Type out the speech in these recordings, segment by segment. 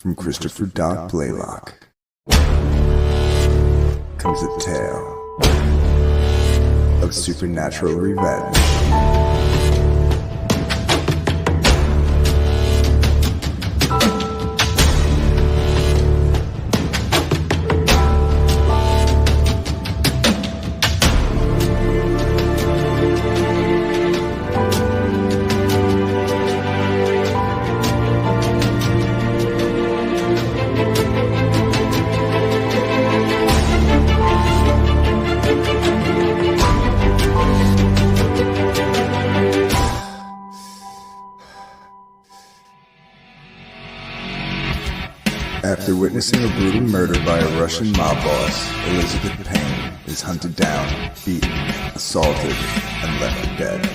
From Christopher Doc Blaylock comes a tale of supernatural revenge. After witnessing a brutal murder by a Russian mob boss, Elizabeth Payne is hunted down, beaten, assaulted, and left for dead.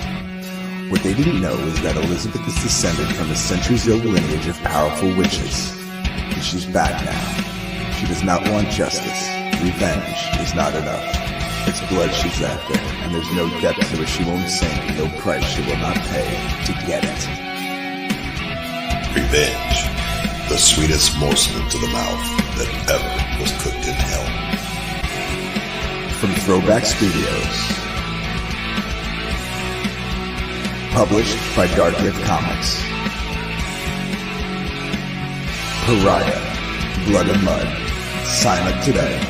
What they didn't know is that Elizabeth is descended from a centuries-old lineage of powerful witches. And she's back now. She does not want justice. Revenge is not enough. It's blood she's after, and there's no depth to it she won't sink, no price she will not pay to get it. Revenge. The sweetest morsel to the mouth that ever was cooked in hell. From Throwback Studios. Published by Dark Gift Comics. Pariah, Blood and Mud. Sign up today.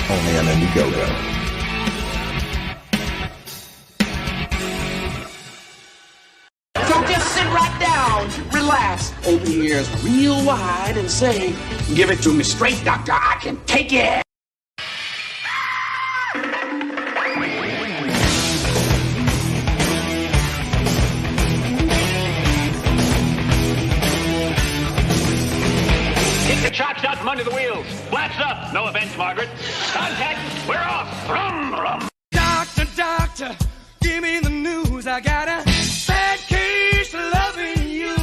Only on Indiegogo. Relax, open your ears real wide and say, give it to me straight, doctor, I can take it. Kick the chops out from under the wheels. Flaps up. No offense, Margaret. Contact. We're off. Rum, rum. Doctor, doctor, give me the news. I got a bad case of loving you.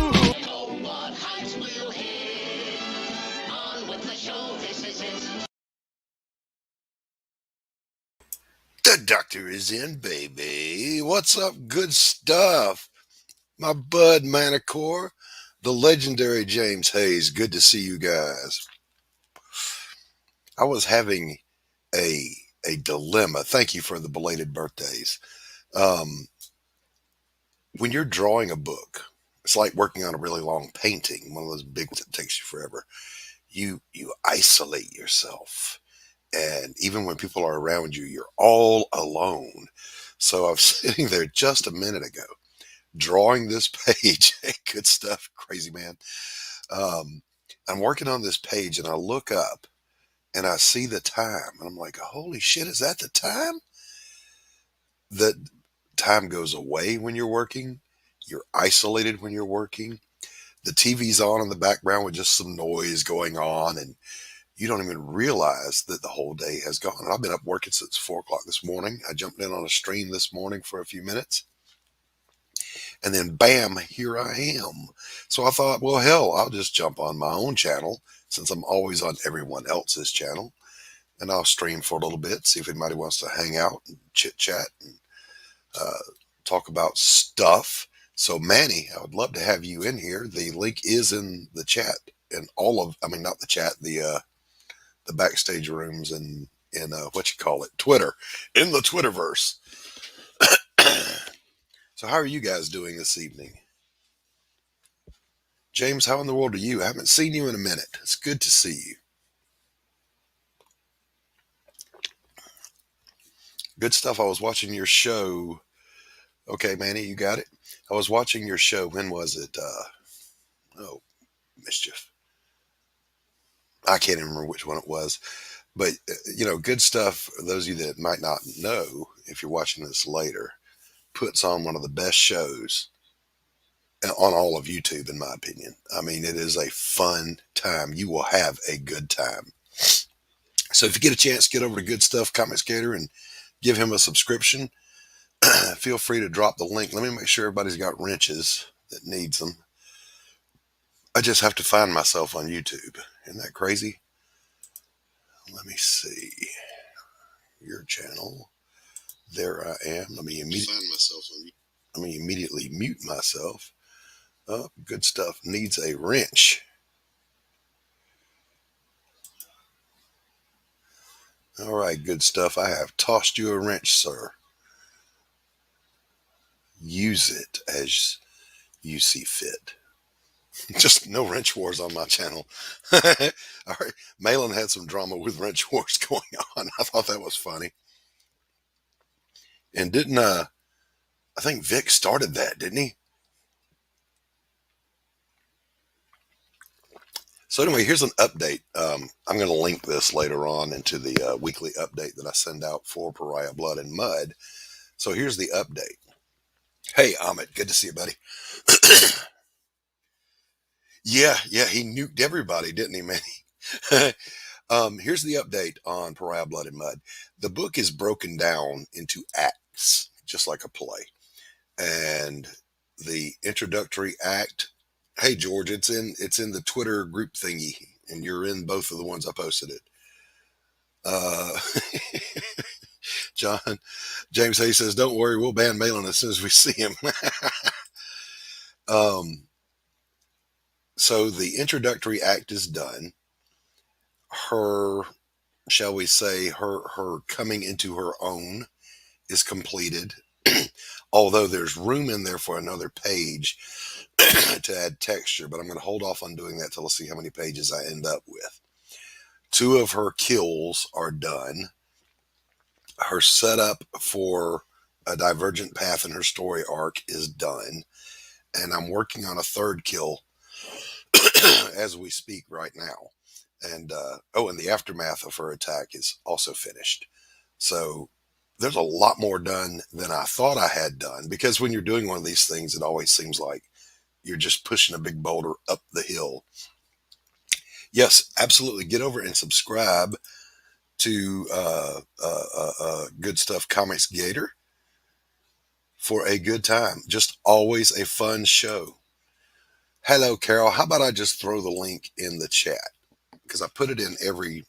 The doctor is in, baby. What's up, good stuff? My bud Manicore, the legendary James Hayes. Good to see you guys. I was having a dilemma. Thank you for the belated birthdays. When you're drawing a book, it's like working on a really long painting, one of those big ones that takes you forever. You isolate yourself. And even when people are around you, you're all alone. So I was sitting there just a minute ago, drawing this page. Good stuff, crazy man. I'm working on this page and I look up and I see the time. And I'm like, holy shit, is that the time? The time goes away when you're working. You're isolated when you're working. The TV's on in the background with just some noise going on. And you don't even realize that the whole day has gone. And I've been up working since 4 o'clock this morning. I jumped in on a stream this morning for a few minutes. And then bam, here I am. So I thought, well, hell, I'll just jump on my own channel since I'm always on everyone else's channel. And I'll stream for a little bit, see if anybody wants to hang out and chit chat and talk about stuff. So Manny, I would love to have you in here. The link is in the chat and not the chat, the backstage rooms and in Twitter, in the Twitterverse. So how are you guys doing this evening? James, how in the world are you? I haven't seen you in a minute. It's good to see you. Good stuff. I was watching your show. Okay, Manny, you got it. I was watching your show. When was it? Mischief. I can't even remember which one it was. But, good stuff. Those of you that might not know, if you're watching this later, puts on one of the best shows on all of YouTube, in my opinion. I mean, it is a fun time. You will have a good time. So if you get a chance, get over to Good Stuff Comic Skater and give him a subscription. Feel free to drop the link. Let me make sure everybody's got wrenches that needs them. I just have to find myself on YouTube. Isn't that crazy? Let me see. Your channel. There I am. Let me immediately mute myself. Oh, Good Stuff needs a wrench. All right, good stuff. I have tossed you a wrench, sir. Use it as you see fit. Just no wrench wars on my channel. All right, Malin had some drama with wrench wars going on. I thought that was funny. And didn't I think Vic started that, didn't he? So anyway, here's an update. I'm going to link this later on into the weekly update that I send out for Pariah Blood and Mud. So here's the update. Hey, Ahmed, good to see you, buddy. Yeah, he nuked everybody, didn't he, man? Here's the update on Pariah Blood and Mud. The book is broken down into acts, just like a play. And the introductory act, hey George, it's in the Twitter group thingy, and you're in both of the ones I posted it. Uh, John James Hayes says, "Don't worry, we'll ban Malin as soon as we see him." um, so the introductory act is done. Her, shall we say, her coming into her own is completed. Although there's room in there for another page to add texture, but I'm going to hold off on doing that till I see how many pages I end up with. Two of her kills are done. Her setup for a divergent path in her story arc is done. And I'm working on a third kill as we speak right now. And and the aftermath of her attack is also finished. So there's a lot more done than I thought I had done, because when you're doing one of these things, it always seems like you're just pushing a big boulder up the hill. Yes, absolutely. Get over and subscribe to Good Stuff Comics Gator for a good time. Just always a fun show. Hello, Carol. How about I just throw the link in the chat? Because I put it in every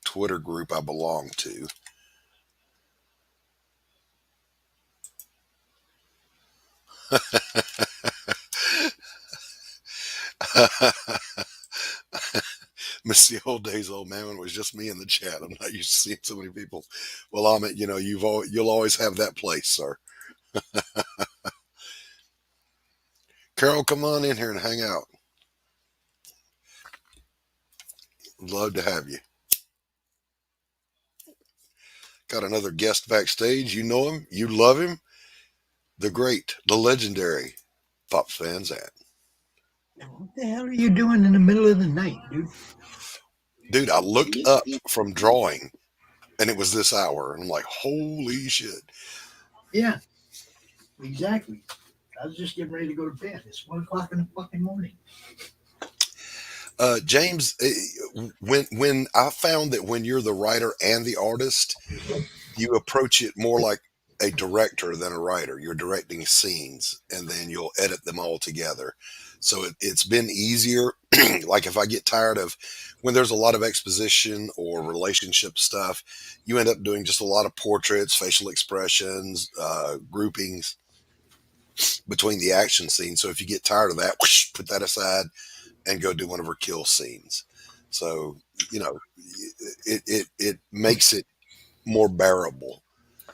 Twitter group I belong to. Miss the old days, old man, when it was just me in the chat. I'm not used to seeing so many people. Well, Amit, you'll always have that place, sir. Carol, come on in here and hang out. Love to have you. Got another guest backstage. You know him. You love him. The great, the legendary Pops Van Zandt. What the hell are you doing in the middle of the night, dude? Dude, I looked up from drawing and it was this hour. And I'm like, holy shit. Yeah, exactly. I was just getting ready to go to bed. It's 1 o'clock in the fucking morning. James, when I found that when you're the writer and the artist, you approach it more like a director than a writer. You're directing scenes and then you'll edit them all together. So it's been easier. Like if I get tired of when there's a lot of exposition or relationship stuff, you end up doing just a lot of portraits, facial expressions, groupings between the action scenes. So if you get tired of that, whoosh, put that aside and go do one of her kill scenes. So, it makes it more bearable.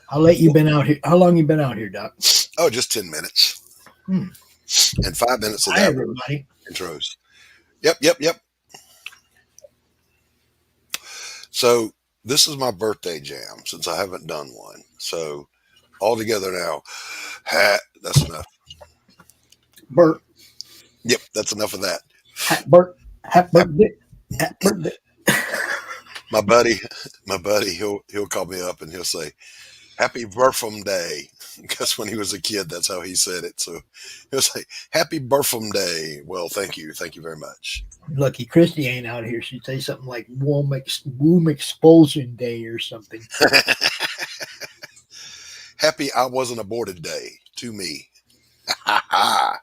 How late you been out here? How long you been out here, Doc? Oh, just 10 minutes. And 5 minutes of Hi, that everybody. intros. Yep. So this is my birthday jam since I haven't done one. So all together now, that's enough. Bert. Yep, that's enough of that. Bert. Happy birthday. Happy birthday. My buddy, he'll call me up and he'll say, "Happy birthday," because when he was a kid, that's how he said it. So he'll say, "Happy birthday." Well, thank you very much. Lucky Christy ain't out here. She'd say something like womb expulsion day or something. Happy I wasn't aborted day to me. I'm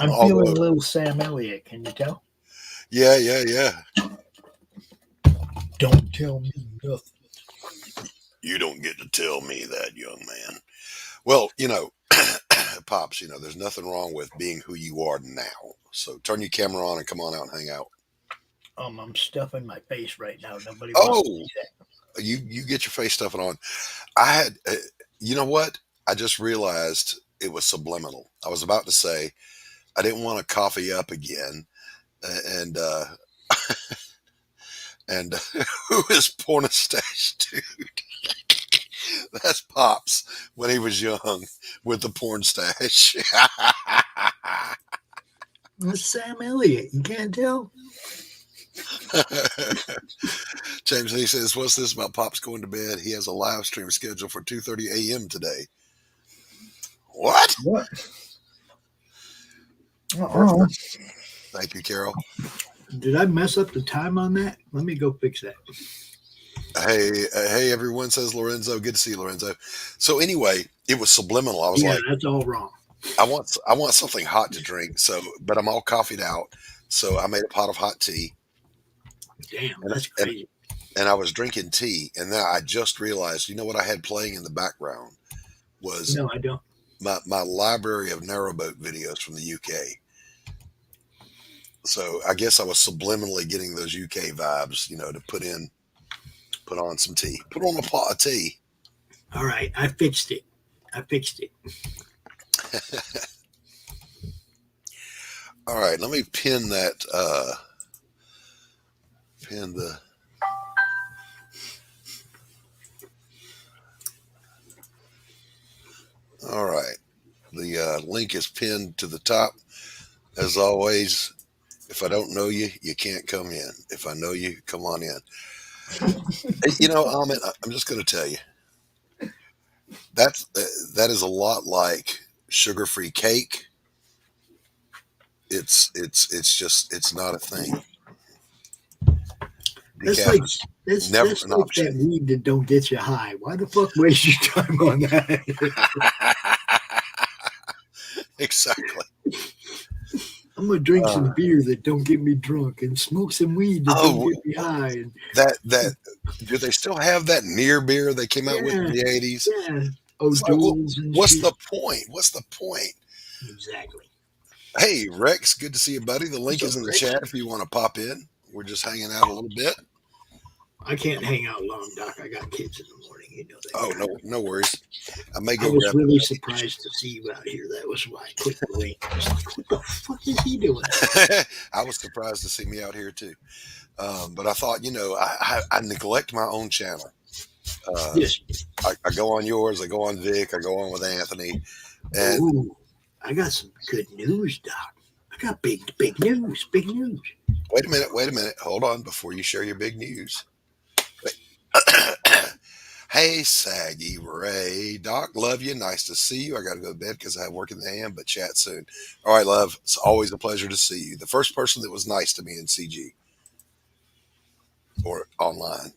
feeling a little Sam Elliott. Can you tell? Yeah. Don't tell me nothing. You don't get to tell me that, young man. Well, Pops, there's nothing wrong with being who you are now. So turn your camera on and come on out and hang out. I'm stuffing my face right now. Nobody wants to Oh, see that. you get your face stuffing on. I had, you know what? I just realized it was subliminal. I was about to say I didn't want to coffee up again, and and who is Pornostache dude? That's Pops when he was young with the porn stash. That's Sam Elliott. You can't tell. James, he says, "What's this about Pops going to bed? He has a live stream scheduled for 2:30 a.m. today." What? What? Uh-oh. Thank you, Carol. Did I mess up the time on that? Let me go fix that. Hey, everyone, says Lorenzo. Good to see you, Lorenzo. So anyway, it was subliminal. I was Yeah, like, that's all wrong. I want something hot to drink. So, but I'm all coffeeed out. So I made a pot of hot tea. Damn, And, that's and, crazy. and I was drinking tea, and then I just realized, you know what I had playing in the background was No, I don't. my library of narrowboat videos from the UK. So I guess I was subliminally getting those UK vibes, to put on some tea, put on a pot of tea. All right, I fixed it. All right, let me pin that. Pin the. All right, the link is pinned to the top. As always, if I don't know you, you can't come in. If I know you, come on in. Ahmed, I'm just going to tell you that is a lot like sugar-free cake. It's not a thing. That's Decaf like is that's never that's an like option. that weed that don't get you high. Why the fuck waste your time on that? Exactly. I'm gonna drink some beer that don't get me drunk and smoke some weed that don't get me high. And That do they still have that near beer they came out with in the 80s? yeah, It's like, O'Doul's and what's shit. the point? What's the point? Exactly. Hey, Rex, good to see you, buddy. The link What's is up, in the Rex? chat if you want to pop in. We're just hanging out a little bit. I can't hang out long, Doc. I got kids in the morning. You know that. Oh, no worries. I may I go was grab really surprised to see you out here. That was why I clicked the link. I was like, what the fuck is he doing? I was surprised to see me out here too. But I thought, I neglect my own channel. Yes. I go on yours, I go on Vic, I go on with Anthony. And Ooh, I got some good news, Doc. I got big news. Big news. wait a minute. Hold on before you share your big news. Hey, Saggy Ray. Doc, love you. Nice to see you. I got to go to bed because I have work in the AM, but chat soon. All right, love. It's always a pleasure to see you. The first person that was nice to me in CG or online.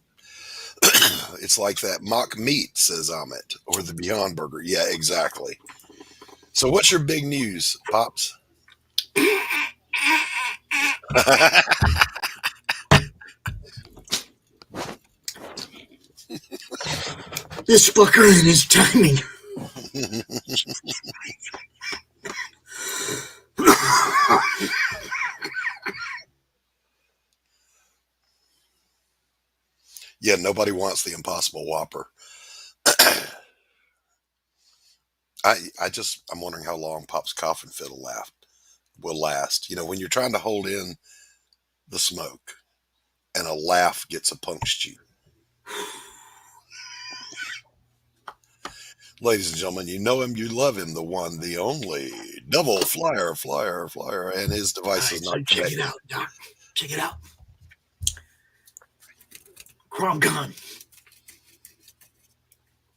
It's like that mock meat, says Amit, or the Beyond Burger. Yeah, exactly. So what's your big news, Pops? This fucker and his timing. Yeah, nobody wants the Impossible Whopper. I'm wondering how long Pop's coffin fit will last. When you're trying to hold in the smoke and a laugh gets a punched you. Ladies and gentlemen, you know him, you love him, the one, the only, double flyer, and his device is not check connected. it out, Doc. Check it out. Cron-Con.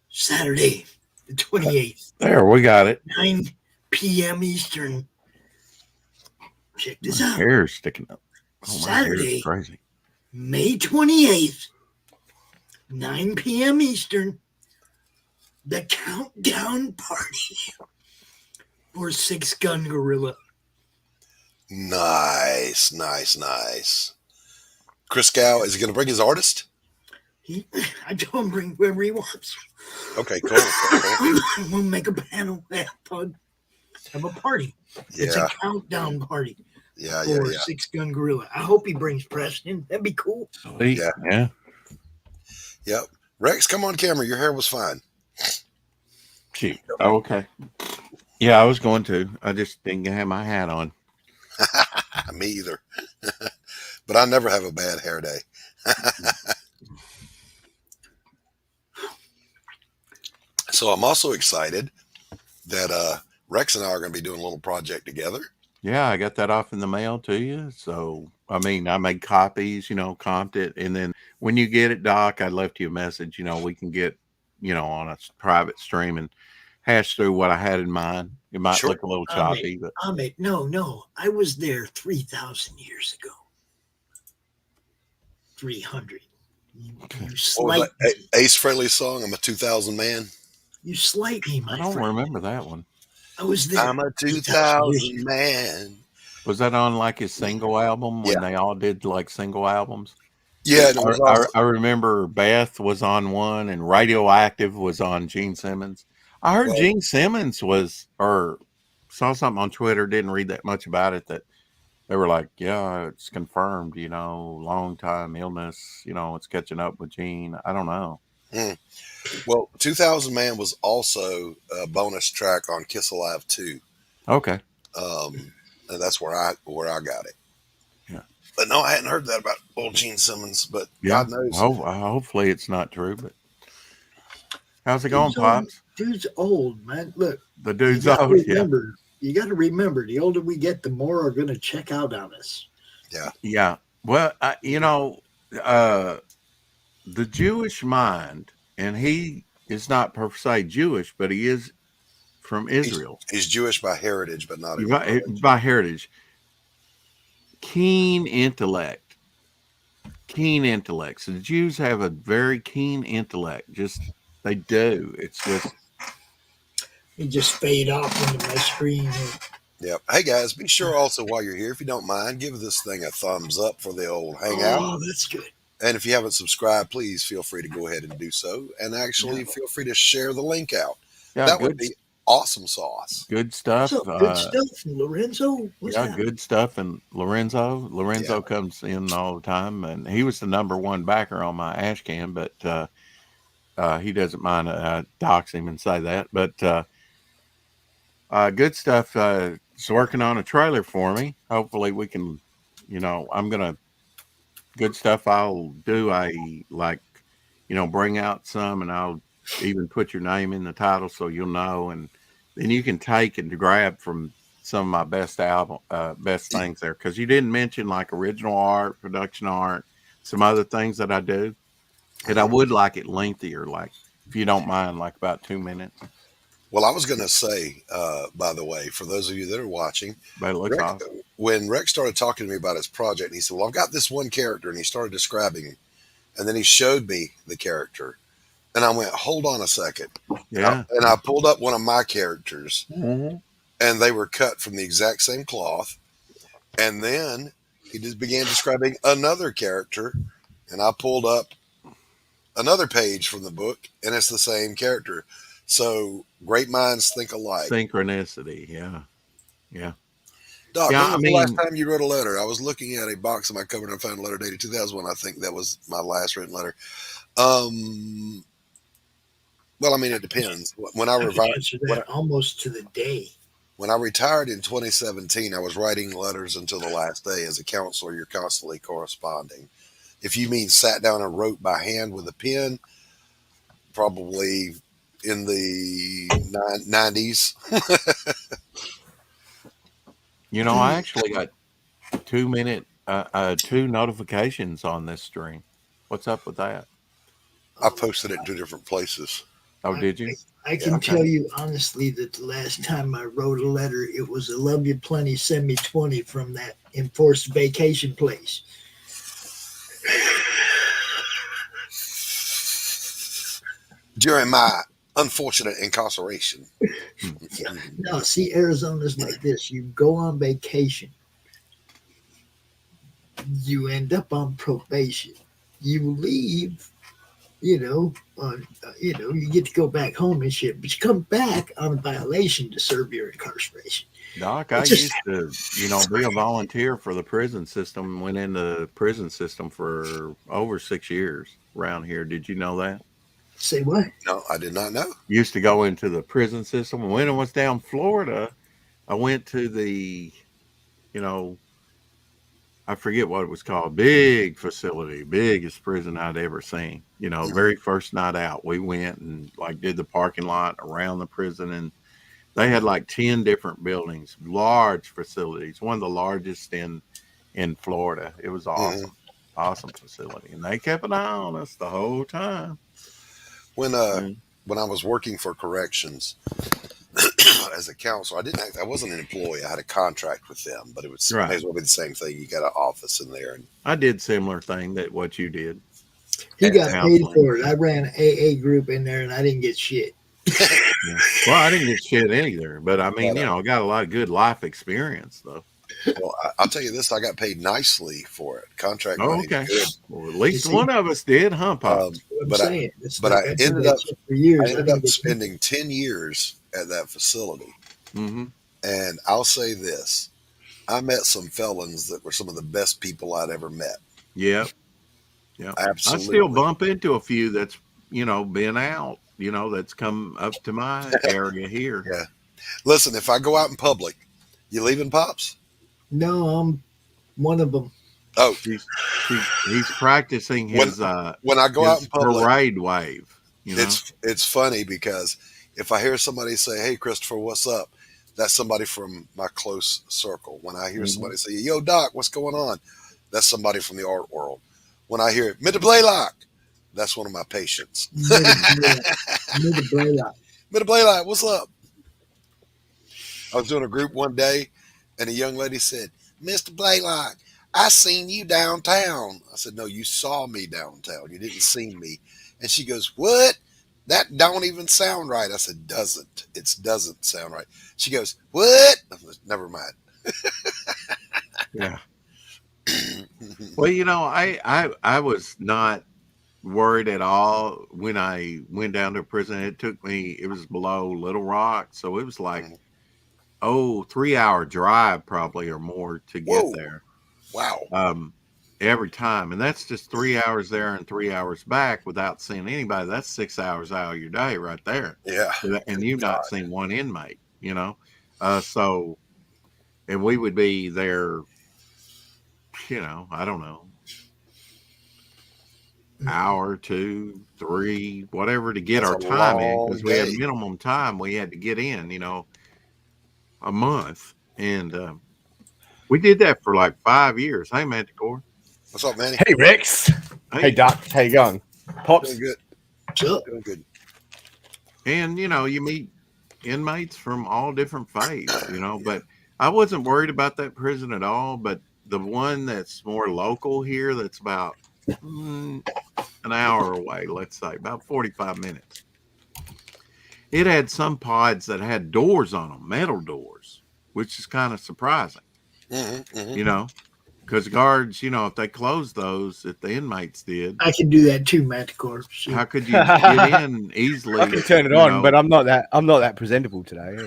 Saturday, the 28th. There, we got it. 9 p.m. Eastern. Check this My out. hair's sticking up. Oh, my hair's Saturday, crazy. May 28th, 9 p.m. Eastern. The countdown party for Six Gun Gorilla. Nice. Chris Gow, is he going to bring his artist? I told him bring whoever he wants. Okay, cool. We'll make a panel, have fun, have a party. Yeah. It's a countdown party. Yeah, yeah, for yeah. 6 Gun Gorilla. I hope he brings Preston. That'd be cool. Sweet. Yeah. Yeah. Yep. Rex, come on camera. Your hair was fine. Shoot. Oh, okay. Yeah, I was going to. I just didn't have my hat on. Me either. But I never have a bad hair day. So I'm also excited that Rex and I are going to be doing a little project together. Yeah, I got that off in the mail to you. So, I mean, I made copies, comped it. And then when you get it, Doc, I left you a message. We can get, on a private stream and hash through what I had in mind. It might Sure. look a little choppy, but Ahmed, no. I was there 3,000 years ago. 300. You What was slight that me. Ace Frehley song? I'm a 2000 man. You slight me, my I don't friend. remember that one. I was there. I'm a 3,000 years 2000 ago. man. Was that on like his single album when Yeah. they all did like single albums? Yeah, and it was also, I remember Beth was on one and Radioactive was on Gene Simmons. I heard well, Gene Simmons or saw something on Twitter, didn't read that much about it, that they were like, yeah, it's confirmed, long time illness, it's catching up with Gene. I don't know. well, 2000 man was also a bonus track on Kiss Alive 2. Okay. And that's where I got it. Yeah. But no, I hadn't heard that about old Gene Simmons, but Yeah. God knows. Hopefully it's not true, but how's it going, Pops? Dude's old, man. Look, The dude's old, yeah. You got to remember, the older we get, the more are going to check out on us. Yeah. Yeah. Well, the Jewish mind, and he is not per se Jewish, but he is from Israel. He's Jewish by heritage, but not in By heritage. Keen intellect. So the Jews have a very keen intellect. They do. It's just. It just fade off into my screen. Yep. Hey guys, be sure also while you're here, if you don't mind, give this thing a thumbs up for the old hangout. Oh, that's good. And if you haven't subscribed, please feel free to go ahead and do so. And actually, feel free to share the link out. Yeah, that would be awesome sauce. Good stuff. Good stuff, Lorenzo. What's happening? Good stuff. And Lorenzo comes in all the time, and he was the number one backer on my ash can, but he doesn't mind dox him and say that. But good stuff. He's working on a trailer for me. Hopefully we can, good stuff I'll do. Bring out some, and I'll even put your name in the title so you'll know, and then you can take and grab from some of my best things there. Cause you didn't mention like original art, production art, some other things that I do. And I would like it lengthier, like if you don't mind, like about 2 minutes. Well, I was going to say, by the way, for those of you that are watching, But it looks awesome. When Rex started talking to me about his project, he said, well, I've got this one character, and he started describing him. And then he showed me the character. And I went, hold on a second. Yeah. And I pulled up one of my characters, Mm-hmm. and they were cut from the exact same cloth. And then he just began describing another character, and I pulled up another page from the book, and it's the same character. So great minds think alike. Synchronicity. Yeah. Yeah. Doc, Yeah, when was the last time you wrote a letter? I was looking at a box in my cupboard and I found a letter dated 2001. I think that was my last written letter. Well, I mean, it depends. When I almost to the day. When I retired in 2017, I was writing letters until the last day. As a counselor, you're constantly corresponding. If you mean sat down and wrote by hand with a pen, probably in the 90s. I actually got 2 minute, 2 notifications on this stream. What's up with that? I posted it in 2 different places. Oh, did you? I can tell you honestly that the last time I wrote a letter, it was a love you plenty, send me 20 from that enforced vacation place. During my unfortunate incarceration. No, see, Arizona's like this. You go on vacation. You end up on probation. You leave. You get to go back home and shit, but you come back on a violation to serve your incarceration. Doc, I It's just used to, be a volunteer for the prison system. Went in the prison system for over 6 years around here. Did you know that? say what? No, I did not know. Used to go into the prison system. When I was down Florida, I went to the, you know, I forget what it was called. Big facility, biggest prison I'd ever seen. Mhm. Very first night out, we went and like did the parking lot around the prison, and they had like 10 different buildings, large facilities, one of the largest in Florida. It was Mhm. awesome. Awesome facility. And they kept an eye on us the whole time. When Mm. when I was working for corrections as a counselor, I wasn't an employee. I had a contract with them, but it was may Right. as well be the same thing. You got an office in there, I did similar thing that what you did. He got paid Counseling. for it. I ran an AA group in there, and I didn't get shit. Yeah. Well, I didn't get shit either, but I mean, but I got a lot of good life experience though. well, I'll tell you this: I got paid nicely for it. Contract Oh, money's okay. good. Well, at You least see one of us did, huh, Um, Pops? what I'm but I saying? It's but like I I did ended that up shit for years. I I ended didn't up get nothing. spending 10 years at that facility, Mm-hmm. and I'll say this: I met some felons that were some of the best people I'd ever met. Yep. Yep. I still Absolutely. bump into a few that's, been out, that's come up to my area here. Yeah. Listen, if I go out in public, you leaving, pops? No, I'm one of them. Oh, He's practicing when when I go out in his public, parade wave. it's funny because if I hear somebody say, "Hey, Christopher, what's up?" That's somebody from my close circle. When I hear Hmm. somebody say, "Yo, Doc, what's going on?" That's somebody from the art world. When I hear Mr. Blaylock, that's one of my patients. Mid mid Blaylock. Mr. Blaylock, what's up? I was doing a group one day, and a young lady said, "Mr. Blaylock, I seen you downtown." I said, "No, you saw me downtown. You didn't see me." And she goes, "What? That don't even sound right." I said, "Doesn't. It doesn't sound right." She goes, "What?" I said, "Never mind." Yeah. Well, I was not worried at all when I went down to prison. It was below Little Rock, so it was like, Mhm. 3-hour drive probably or more to get Whoa. there. Wow. Um, every time. And that's just 3 hours there and 3 hours back without seeing anybody. That's 6 hours out of your day right there. Yeah. And Good you've not God. seen one inmate. So, and we would be there, I don't know, hour, 2, 3, whatever to get That's our a time in long because we had day. minimum time we had to get in, a month. And we did that for like 5 years. Hey, Manticore. What's up, Manny? Hey, Rex. Hey, Hey. Doc. How you going? Doing Pops. good. What's up? Doing good. And, you meet inmates from all different faiths. But I wasn't worried about that prison at all. But the one that's more local here, that's about an hour away, let's say, about 45 minutes. It had some pods that had doors on them, metal doors, which is kind of surprising, Hmm. Hmm. you know, because guards, if they closed those, if the inmates did, I can do that too, Manticore. how Shoot. could you get in I can easily? turn it on, but I'm not that presentable today.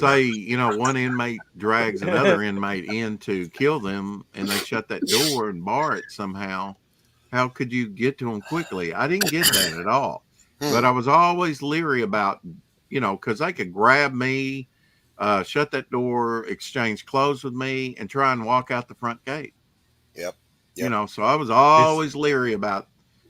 Say, one inmate drags another inmate in to kill them and they shut that door and bar it somehow. How could you get to them quickly? I didn't get that at all. But Hmm. I was always leery about, because they could grab me, shut that door, exchange clothes with me, and try and walk out the front gate. Yep. Yep. So I was Is always leery about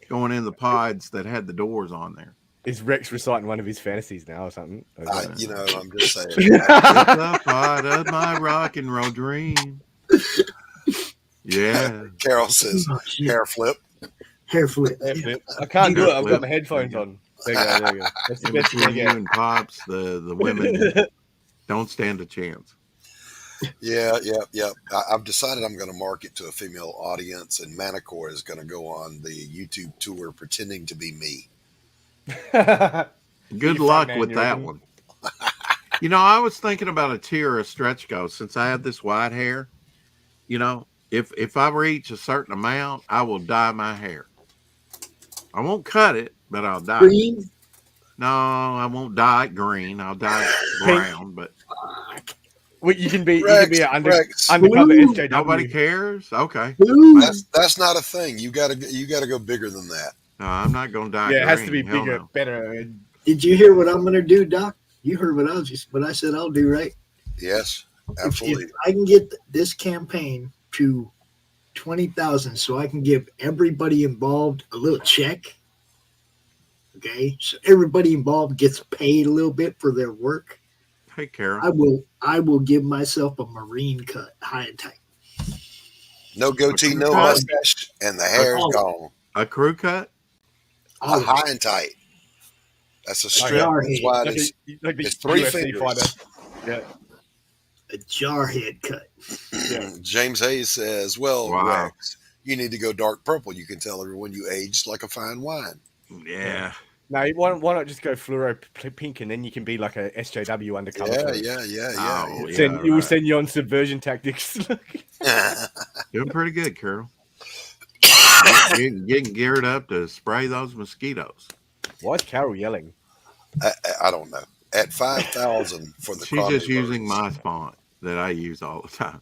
going in the pods that had the doors on there. is Rex reciting one of his fantasies now or something? Or is I'm just saying. It's that- a part of my rock and roll dream. Yeah. Carol says, Oh shit. hair flip. Hair flip. Hair Yeah. flip. I can't do Hair it. I've flip. got my headphones There you go. on. There you go. There you go. That's the And best you between can you and Pops, the women don't stand a chance. Yeah, yeah, yeah. I've decided I'm going to market to a female audience, and Manicore is going to go on the YouTube tour pretending to be me. get. Good Your front luck man, with you that reckon? one. I was thinking about a tier of stretch goals since I have this white hair. If I reach a certain amount, I will dye my hair. I won't cut it, but I'll dye it. Green? No, I won't dye it green. I'll dye it brown, but Well, you can be Rex, an Rex. undercover Blue. SJW. nobody cares. Okay. Blue. That's not a thing. You gotta go bigger than that. No, I'm not going to dye Yeah, it has green. to be Hell bigger, no. better. Did you hear what I'm going to do, Doc? You heard what I said I'll do, right? Yes, If absolutely. I can get this campaign to 20,000, so I can give everybody involved a little check. Okay, so everybody involved gets paid a little bit for their work. Hey, Carol. I will give myself a Marine cut, high and tight. No goatee, no cut? mustache, and the hair's gone. A crew cut? A high and tight. That's a strip. That's why it is. Like the It's 3 UFC fingers. fighter. Yeah. A jarhead cut. Yeah. James Hayes says, "Well, Wow. Rex, you need to go dark purple. You can tell everyone you aged like a fine wine." Yeah. No, why not just go fluoro pink and then you can be like a SJW undercover? Yeah. Oh, It yeah. will Right. send you on subversion tactics. Doing pretty good, Carol. Getting geared up to spray those mosquitoes. Why is Carol yelling? I don't know. At 5,000 for the She's just Cromneyverse, using my font that I use all the time.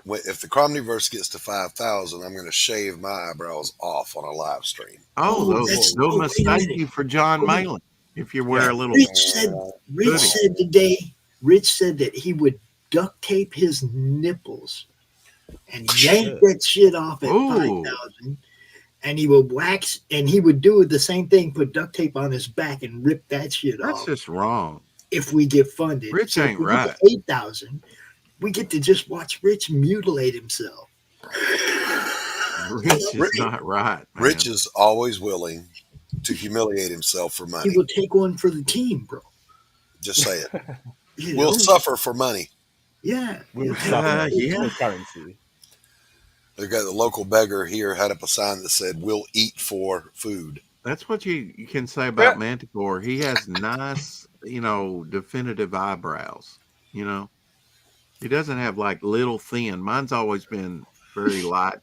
if the Cromneyverse gets to 5,000, I'm going to shave my eyebrows off on a live stream. Oh, they'll wait a mistake minute. you for John Malin if you wear a little. Rich said today. Rich said that he would duct tape his nipples and yank that shit off at Ooh. 5,000. And he would wax, and he would do the same thing, put duct tape on his back and rip that shit That's off. just wrong. If we get funded, Rich if ain't we get right. to 8,000, we get to just watch Rich mutilate himself. Rich is not right. Man. Rich is always willing to humiliate himself for He money. will take one for the team, bro. Just say it. You We'll know? suffer for money. Yeah. We'll Yeah. suffer currency. They got the local beggar here had up a sign that said, "We'll eat for food." That's what you can say about Manticore. He has nice, definitive eyebrows. He doesn't have like little thin. Mine's always been very light,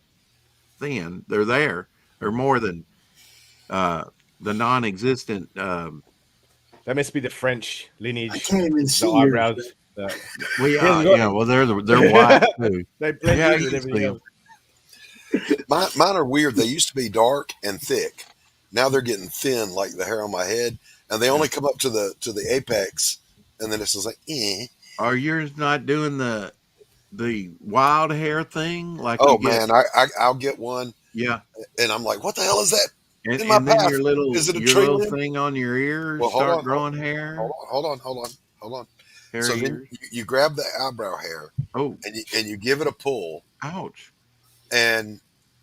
thin. They're there. They're more than the non-existent. That must be the French lineage. I can't even The see your eyebrows. Well, they're white too. They blend Yeah, in with you everything see else. Mine are weird. They used to be dark and thick. Now they're getting thin, like the hair on my head, and they only come up to the apex, and then it's just like, eh. Are yours not doing the wild hair thing? Like, Oh you get, man, I'll get one, yeah, and I'm like, what the hell is that? and, in my and then path. your little Is it a your tree little limb? thing on your ears Well, hold start on, growing hair. Hold on. Hair So ears. you grab the eyebrow hair Oh, and you give it a pull, ouch! and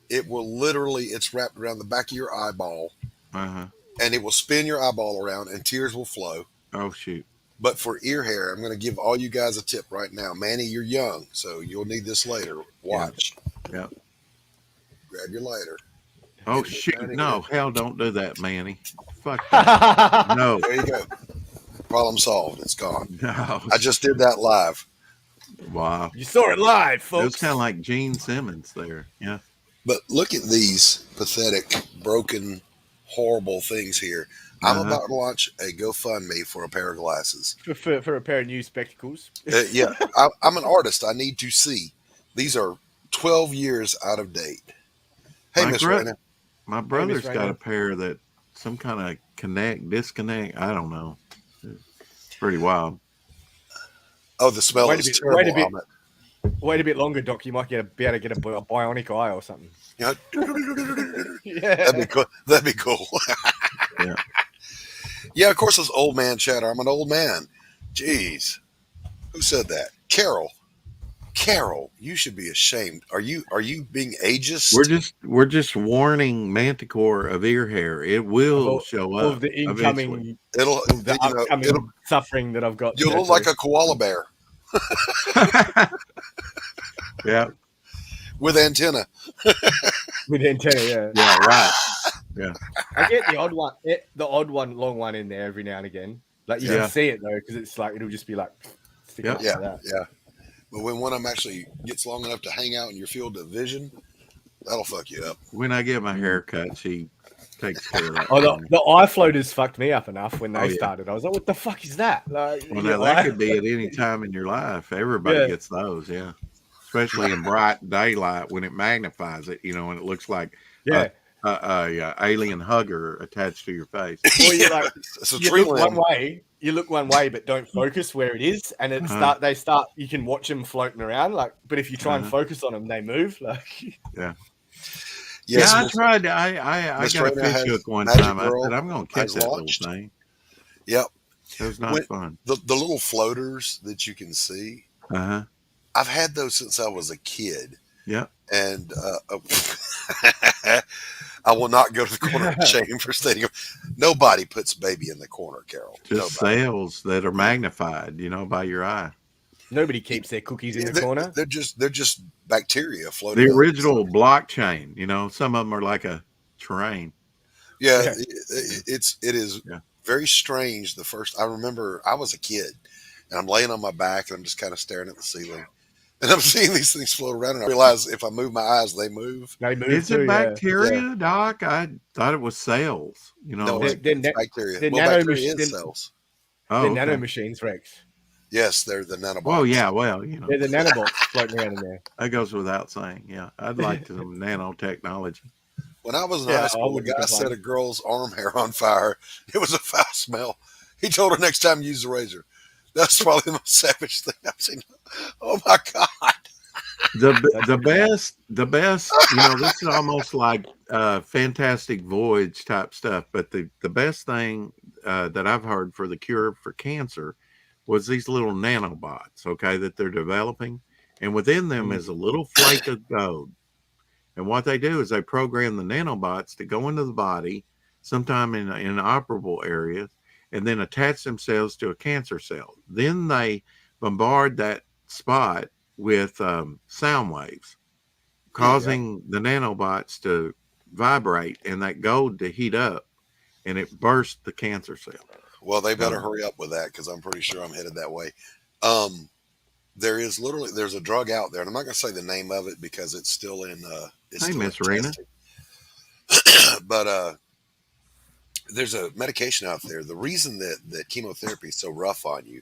it will literally, it's wrapped around the back of your eyeball, and it will spin your eyeball around, and tears will flow. Oh shoot! But for ear hair, I'm going to give all you guys a tip right now. Manny, you're young, so you'll need this later. Watch. Yeah. Grab your lighter. Oh Get shoot! Manny No, in. hell, don't do that, Manny. Fuck that. No, There you go. Problem solved. It's gone. no. I just did that live. Wow. You saw it live, It folks. was kind of like Gene Simmons there. Yeah. But look at these pathetic, broken, horrible things here. I'm about to launch a GoFundMe for a pair of glasses. For a pair of new spectacles. Yeah, I'm an artist. I need to see. These are 12 years out of date. Hey, Miss Raina. My brother's got Raina. a pair that some kind of disconnect. I don't know. It's pretty wild. Oh, the smell Wait a is bit, terrible. wait a bit. on it. Wait a bit longer, Doc. You might be able to get a bionic eye or something. You know, Yeah. that'd be cool. That'd be cool. Yeah. Yeah, of course, it's old man chatter. I'm an old man. Jeez, who said that? Carol. Carol, you should be ashamed. Are you being ageist? We're just warning Manticore of ear hair. It will show up Of the incoming, It'll of the upcoming suffering that I've got. you'll look like a koala bear Yeah. with antenna. with antenna. Yeah. Yeah. Right. Yeah. I get the odd one, long one in there every now and again. Like you Yeah. can see it though, because it's like it'll just be like stick Yeah. up Yeah, like that. yeah. But when one of them actually gets long enough to hang out in your field of vision, that'll fuck you up. When I get my hair cut, she takes care of that. Oh, for me. the eye floaters fucked me up enough when they Oh, yeah. started. I was like, what the fuck is that? Like, Well, your now that eye- could be at any time in your life. Everybody Yeah. gets those, yeah. Especially in bright daylight when it magnifies it, and it looks like Yeah. a alien hugger attached to your face. Or you like It's a you tree look limb. one way, but don't focus where it is, and they start. You can watch them floating around, but if you try and focus on them, they move. Yeah. Yes, I Miss- tried. I Miss got a Raina fish has hook one Magic time. I Girl said I'm going to catch has that launched. little thing. Yep. It was not fun. The little floaters that you can see. I've had those since I was a kid. Yep. And I will not go to the corner of shame for stating nobody puts baby in the corner, Carol. Just Nobody. cells that are magnified, by your eye. Nobody keeps their cookies in the corner. They're just bacteria floating. The original blockchain, some of them are like a terrain. Yeah, it is Yeah. very strange. I remember I was a kid and I'm laying on my back and I'm just kind of staring at the ceiling. And I'm seeing these things float around, and I realize if I move my eyes, they move. They move Is too, it bacteria, Yeah. Doc? I thought it was cells. No, They're- it's they're bacteria. they're Well, bacteria nano- is cells. Oh, They're okay. nano machines, Rex. Yes, they're the nanobots. Oh, yeah. Well, They're the nanobots floating around in there. that goes without saying. Yeah, I'd like some nanotechnology. When I was in Yeah, high I school, a wouldn't guy complain. set a girl's arm hair on fire. It was a foul smell. He told her next time use the razor. That's probably the most savage thing I've seen. Oh my God. The best. This is almost like Fantastic Voyage type stuff. But the best thing that I've heard for the cure for cancer was these little nanobots. Okay, that they're developing, and within them is a little flake of gold. And what they do is they program the nanobots to go into the body, sometime in inoperable areas, and then attach themselves to a cancer cell. Then they bombard that spot with sound waves, causing the nanobots to vibrate and that gold to heat up, and it bursts the cancer cell. Well, they better hurry up with that because I'm pretty sure I'm headed that way. There's a drug out there, and I'm not going to say the name of it because it's still in. Hey, Miss Rena. But there's a medication out there. The reason that chemotherapy is so rough on you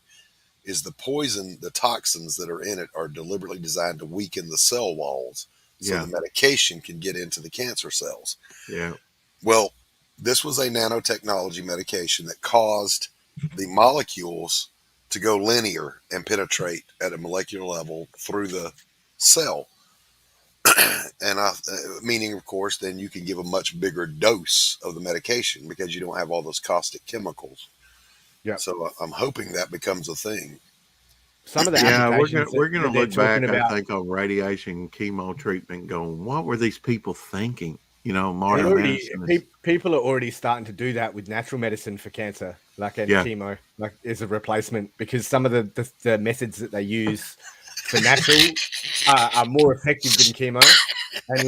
is the poison, the toxins that are in it are deliberately designed to weaken the cell walls so the medication can get into the cancer cells. Yeah. Well, this was a nanotechnology medication that caused the molecules to go linear and penetrate at a molecular level through the cell. And meaning, of course, then you can give a much bigger dose of the medication because you don't have all those caustic chemicals. Yeah. So I'm hoping that becomes a thing. Some of the Yeah, applications we're gonna that they're look back. talking about, I think on radiation chemo treatment, going, what were these people thinking? Modern already, medicine. Is, people are already starting to do that with natural medicine for cancer, and chemo, as a replacement, because some of the methods that they use for natural are more effective than chemo and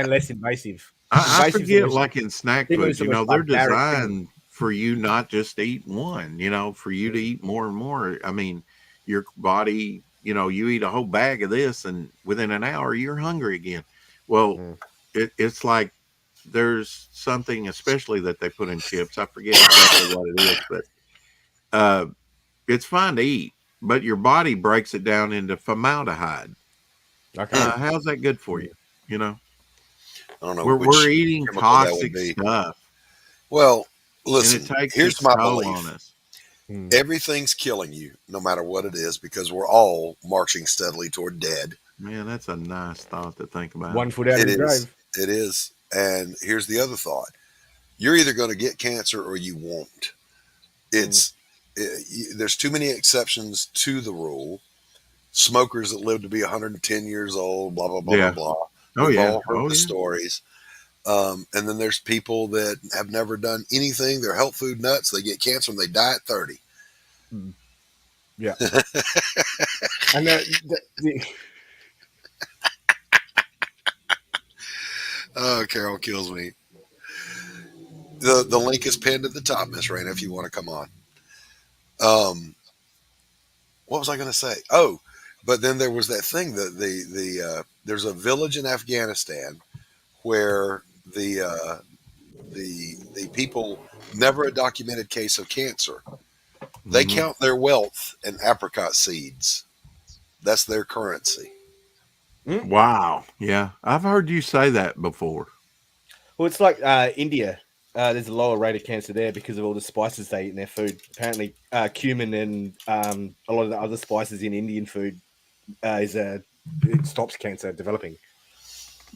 less invasive. I Invasive's forget, almost- like in snack chemo's foods, the most they're barbaric thing. designed for you not just to eat one, for you to eat more and more. I mean, your body, you eat a whole bag of this, and within an hour you're hungry again. Well, it's like there's something, especially that they put in chips. I forget exactly what it is, but it's fine to eat, but your body breaks it down into formaldehyde. Okay. How's that good for you? I don't know. We're eating chemical that would toxic be. stuff. Well, And listen, it takes here's its my toll belief. on us. Everything's killing you, no matter what it is, because we're all marching steadily toward dead. Man, that's a nice thought to think about. 1 foot out of It the is. grave. It is. And here's the other thought. You're either going to get cancer or you won't. There's too many exceptions to the rule. Smokers that live to be 110 years old, blah, blah, blah, Yeah. blah, blah. Oh, We've yeah. all heard Oh, the yeah. stories. And then there's people that have never done anything. They're health food nuts. They get cancer and they die at 30. Yeah. And Oh, Carol kills me. The link is pinned at the top, Miss Raina, if you want to come on. What was I going to say? Oh, but then there was that thing that there's a village in Afghanistan where the the people, never a documented case of cancer. They Mhm. count their wealth in apricot seeds. That's their currency. Wow. Yeah. I've heard you say that before. Well, it's like India. There's a lower rate of cancer there because of all the spices they eat in their food. Apparently, cumin and a lot of the other spices in Indian food it stops cancer developing.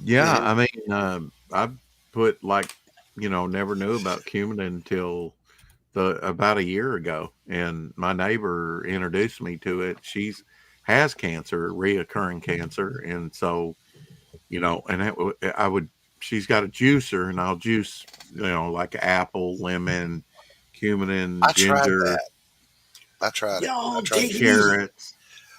Yeah. Mhm. I mean, I put like, never knew about cumin until about a year ago, and my neighbor introduced me to it. She's has cancer, reoccurring cancer, and so and I would. She's got a juicer, and I'll juice, like apple, lemon, cumin, I tried ginger, that. I tried it. I Y'all tried take to it get it. easy. carrots.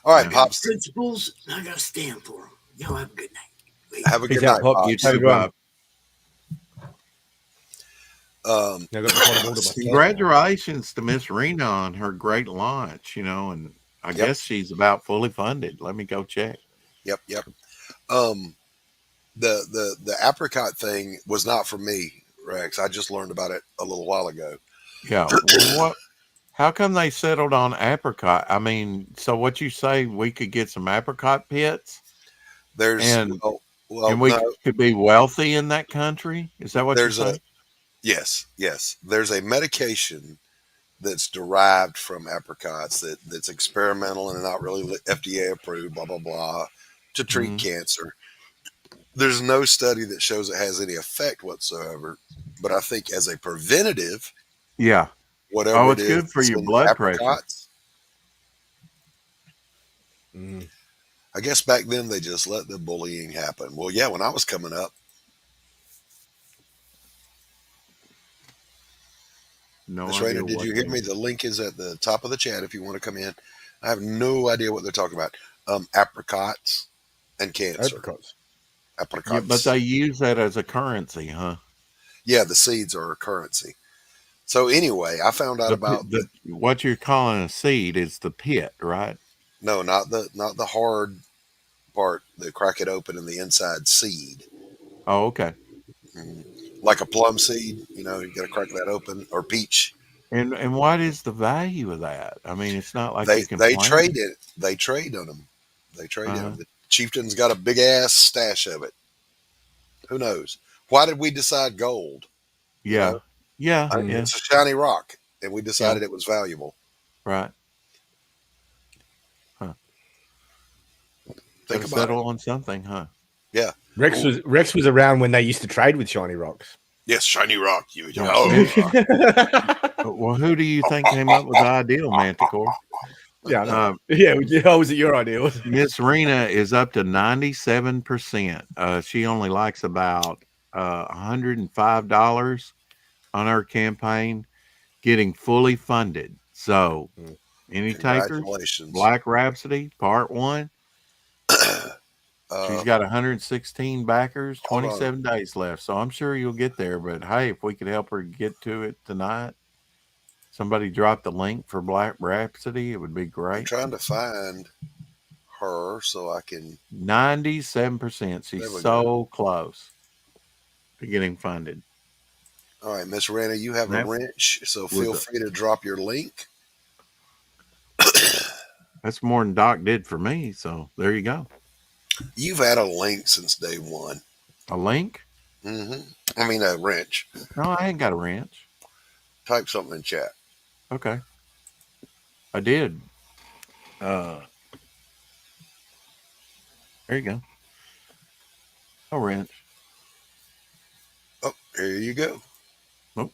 All I right, Yeah. got pops. principles, and I got to stand for them. Y'all have a good night. Have a Peace good out, night, Pop. You pops. Have a too, good one. Bob. Now I got the pot of water. Congratulations to Miss Rena on her great launch. And I Yep, guess she's about fully funded. Let me go check. yep. Um, the apricot thing was not for me, Rex. I just learned about it a little while ago. Yeah. What? How come they settled on apricot? I mean, so what you say, we could get some apricot pits There's and well we no, could be wealthy in that country? Is that what you're there's a saying? yes. There's a medication that's derived from apricots that's experimental and not really FDA approved, blah blah blah, to treat Hmm. cancer. There's no study that shows it has any effect whatsoever, but I think as a preventative, Yeah. Oh, whatever it it's is good for that's your in the blood pressure. apricots, I guess back then they just let the bullying happen. Well, yeah, when I was coming up, No Miss Rainer, idea did what you hear that me? is. The link is at the top of the chat if you want to come in. I have no idea what they're talking about. Apricots and cancer. Apricots. Yeah, but Apricots. they use that as a currency, huh? Yeah, the seeds are a currency. So anyway, I found out about What you're calling a seed is the pit, right? no, not the hard part, the crack it open and the inside seed. Oh, okay. Mhm. Like a plum seed, you got to crack that open, or peach. And what is the value of that? I mean, it's not like They you can they plant trade it. it. They trade on them. They trade in Uh-huh. them. The chieftain's got a big ass stash of it. Who knows? Why did we decide gold? You Yeah. know, Yeah. Yeah. it's a shiny rock, and we Yeah. decided it was valuable. Right. Huh. Got Think to about it. settle on something, huh? Yeah. Rex was around when they used to trade with shiny rocks. Yes, shiny rock. Yeah. Well, who do you Oh. think came up with the ideal, Manticore? Yeah, I know. Yeah. Was it your idea? Miss Rena is up to 97%. She only likes about $105 on her campaign, getting fully funded. So, any takers? Congratulations. Black Rhapsody, Part 1. She's got 116 backers, Hold on. 27 days left. So, I'm sure you'll get there. But hey, if we could help her get to it tonight, somebody drop the link for Black Rhapsody, it would be I'm great. trying to find her so I can. 97%. She's There we so close to getting funded. All right, Miss Rana, you have a That wrench, so was feel a- free to drop your link. That's more than Doc did for me. So there you go. You've had a link since day one. A link? I mean, a wrench. No, I ain't got a wrench. Type something in chat. Okay. I did. There you go. A wrench. Oh, here you go. Oh,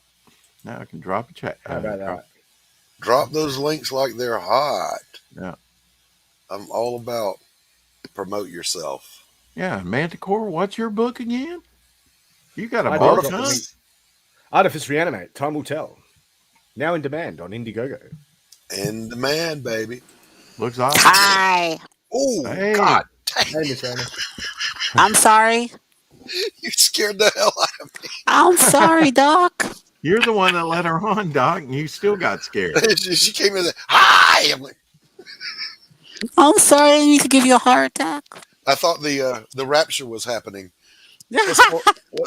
now I can drop a chat. How about that? Drop those links like they're hot. Yeah. I'm all about promote yourself. Yeah. Manticore, what's your book again? You got a book, huh? Artifice Reanimate. Time will tell. Now in demand on Indiegogo. In demand, baby. Looks awesome. Hi. Oh, Hey. God. Hey, Miss Rana. I'm sorry. You scared the hell out of me. I'm sorry, Doc. You're the one that let her on, Doc, and you still got scared. She came in there. Hi. I'm like, I'm sorry. I need to give you a heart attack. I thought the rapture was happening.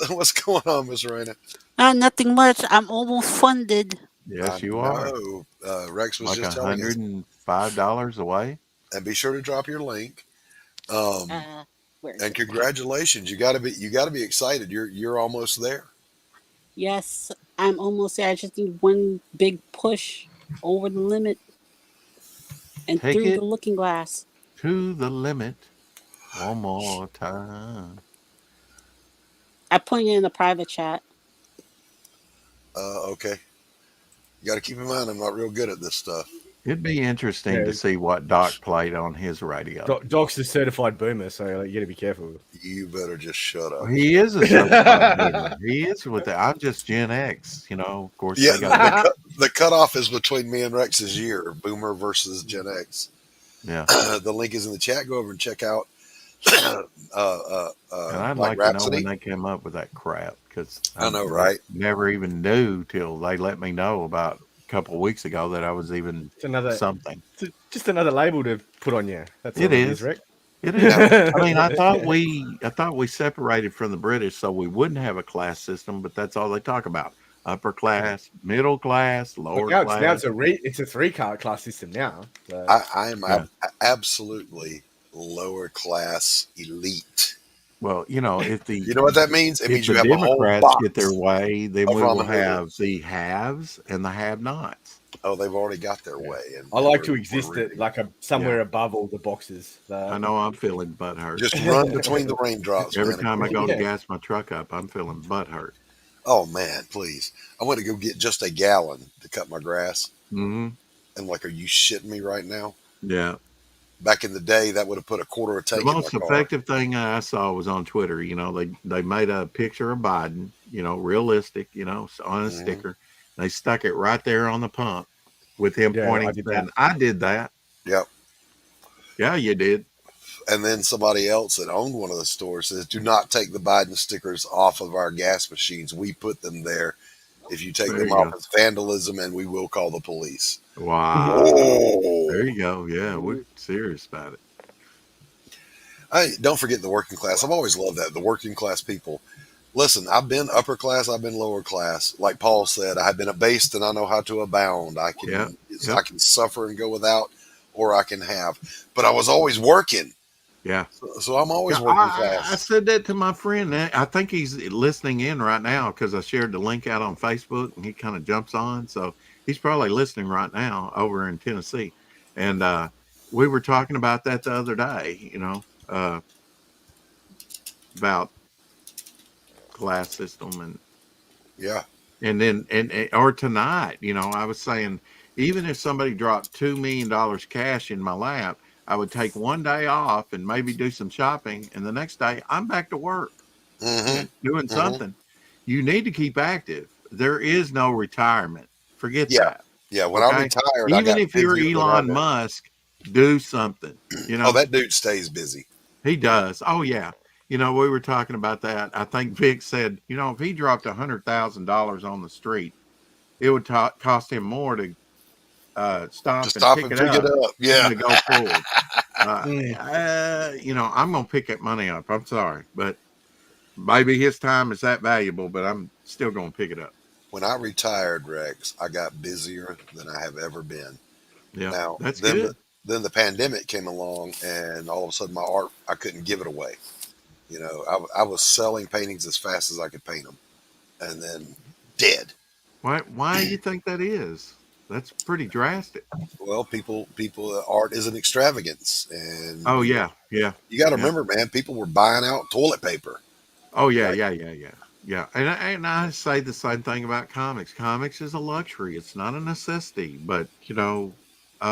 What's going on, Miss Rana? Nothing much. I'm almost funded. I Yes, you are. know. Rex was Like just telling us, $105 away. and be sure to drop your link. Um, Where is and it? congratulations, you got to be excited. You're almost there. Yes, I'm almost there. I just need one big push over the limit and Take through the it looking glass. to the limit one more time. I put it in the private chat. Okay. You got to keep in mind, I'm not real good at this stuff. It'd be interesting Yeah, to see what Doc played on his radio. Doc's a certified boomer, so like, you got to be careful. You better just shut up. He is a certified boomer. He is with the. I'm just Gen X. Of course Yeah, they got. the cutoff is between me and Rex's year, Boomer versus Gen X. Yeah, The link is in the chat. Go over and check out and I'd Mike like to know when Rhapsody. they came up with that crap because I I know, right? never even knew till they let me know about a couple of weeks ago that I was even It's another, something. just another label to put on you. That's It all it is, is. Rick. It is. Now, I mean, I thought we separated from the British so we wouldn't have a class system, but that's all they talk about: upper class, middle class, Well, lower now class. it's a three-card class system now. So. I am Yeah. absolutely lower class elite. Well, if the You know what that means? It if means the you have a whole Democrats get their box way, then of we will ramen have noodles. the haves and the have-nots. Oh, they've already got their way. And I like to we're exist ready. at like somewhere above all the boxes. I know I'm feeling butthurt. Just run between the raindrops, Every man. time I go to Yeah. gas my truck up, I'm feeling butthurt. Oh man, please! I went to go get just a gallon to cut my grass, Hmm. and like, are you shitting me right now? Yeah. Back in the day, that would have put a quarter of The tank in my most car. effective thing I saw was on Twitter. They made a picture of Biden, realistic, on a Mhm. sticker. They stuck it right there on the pump with him Yeah, pointing, I did saying, that. I did that. Yep. Yeah, you did. And then somebody else that owned one of the stores says, "Do not take the Biden stickers off of our gas machines. We put them there. If you take There them you off, go. it's vandalism, and we will call the police." Wow. There Oh, you go. Yeah, we're serious about it. hey, don't forget the working class. I've always loved that, the working class people. Listen, I've been upper class, I've been lower class. Like Paul said, I have been abased and I know how to abound. I Yeah. can Yep. I can suffer and go without, or I can have. But I was always working, Yeah. so I'm always Yeah, working I class. said that to my friend. I think he's listening in right now because I shared the link out on Facebook and he kind of jumps on. So he's probably listening right now over in Tennessee. And we were talking about that the other day, about class system Yeah, and then or tonight, I was saying even if somebody dropped $2 million cash in my lap, I would take one day off and maybe do some shopping, and the next day I'm back to work hmm doing hmm something. You need to keep active. There is no retirement. Forget yeah, that. yeah. When I Okay. retired, I Even got if you're busier than Elon ever. Musk, do something. Oh, that dude stays busy. He does. Oh yeah. We were talking about that. I think Vic said, if he dropped $100,000 on the street, it would cost him more to To stop and stop pick and it pick it up up. than Yeah. to go forward. Mm. I'm gonna pick that money up. I'm sorry, but maybe his time is that valuable. But I'm still gonna pick it up. When I retired, Rex, I got busier than I have ever been. Yeah, Now, that's then good. then the pandemic came along, and all of a sudden, my art, I couldn't give it away. I was selling paintings as fast as I could paint them, and then dead. Why do you think that is? That's pretty drastic. Well, art is an extravagance, and Oh yeah, yeah, you got to yeah. remember, man, people were buying out toilet paper. Oh yeah, Like, yeah, yeah, yeah, yeah. And I say the same thing about comics. Comics is a luxury. It's not a necessity. But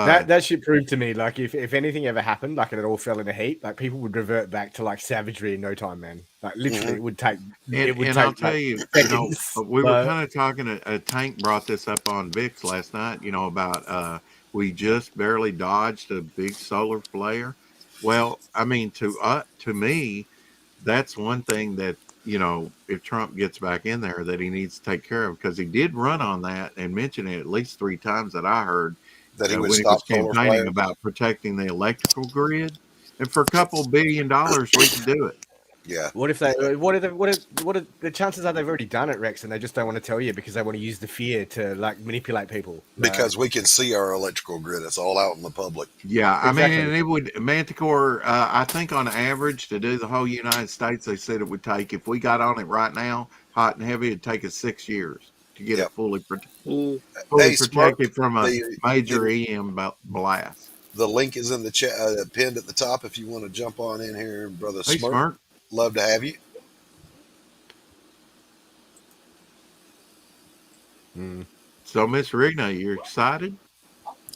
That shit proved to me, like, if anything ever happened, like, and it all fell in a heap, like, people would revert back to like savagery in no time, man. Like, literally, mhm. it would take I'll tell like you, seconds. we were But kind of talking. A Tank brought this up on VIX last night. About we just barely dodged a big solar flare. Well, I mean, to me, that's one thing that if Trump gets back in there, that he needs to take care of because he did run on that and mention it at least 3 times that I heard That he would when he was stop solar campaigning flares. about protecting the electrical grid. And for a couple $1 billion, we could do it. Yeah. What if they? What are the chances are they've already done it, Rex, and they just don't want to tell you because they want to use the fear to like manipulate people? Because we can see our electrical grid. It's all out in the public. Yeah, I mean, Exactly. and it would Manticore. I think on average to do the whole United States, they said it would take, if we got on it right now, hot and heavy, it'd take us 6 years to get Yep. it fully Mm. Hey, Smirk, protected from a major the EM blast. the link is in the chat, pinned at the top. If you want to jump on in here, brother Hey, Smirk, Smirk. love to have you. So, Miss Rigna, you're excited?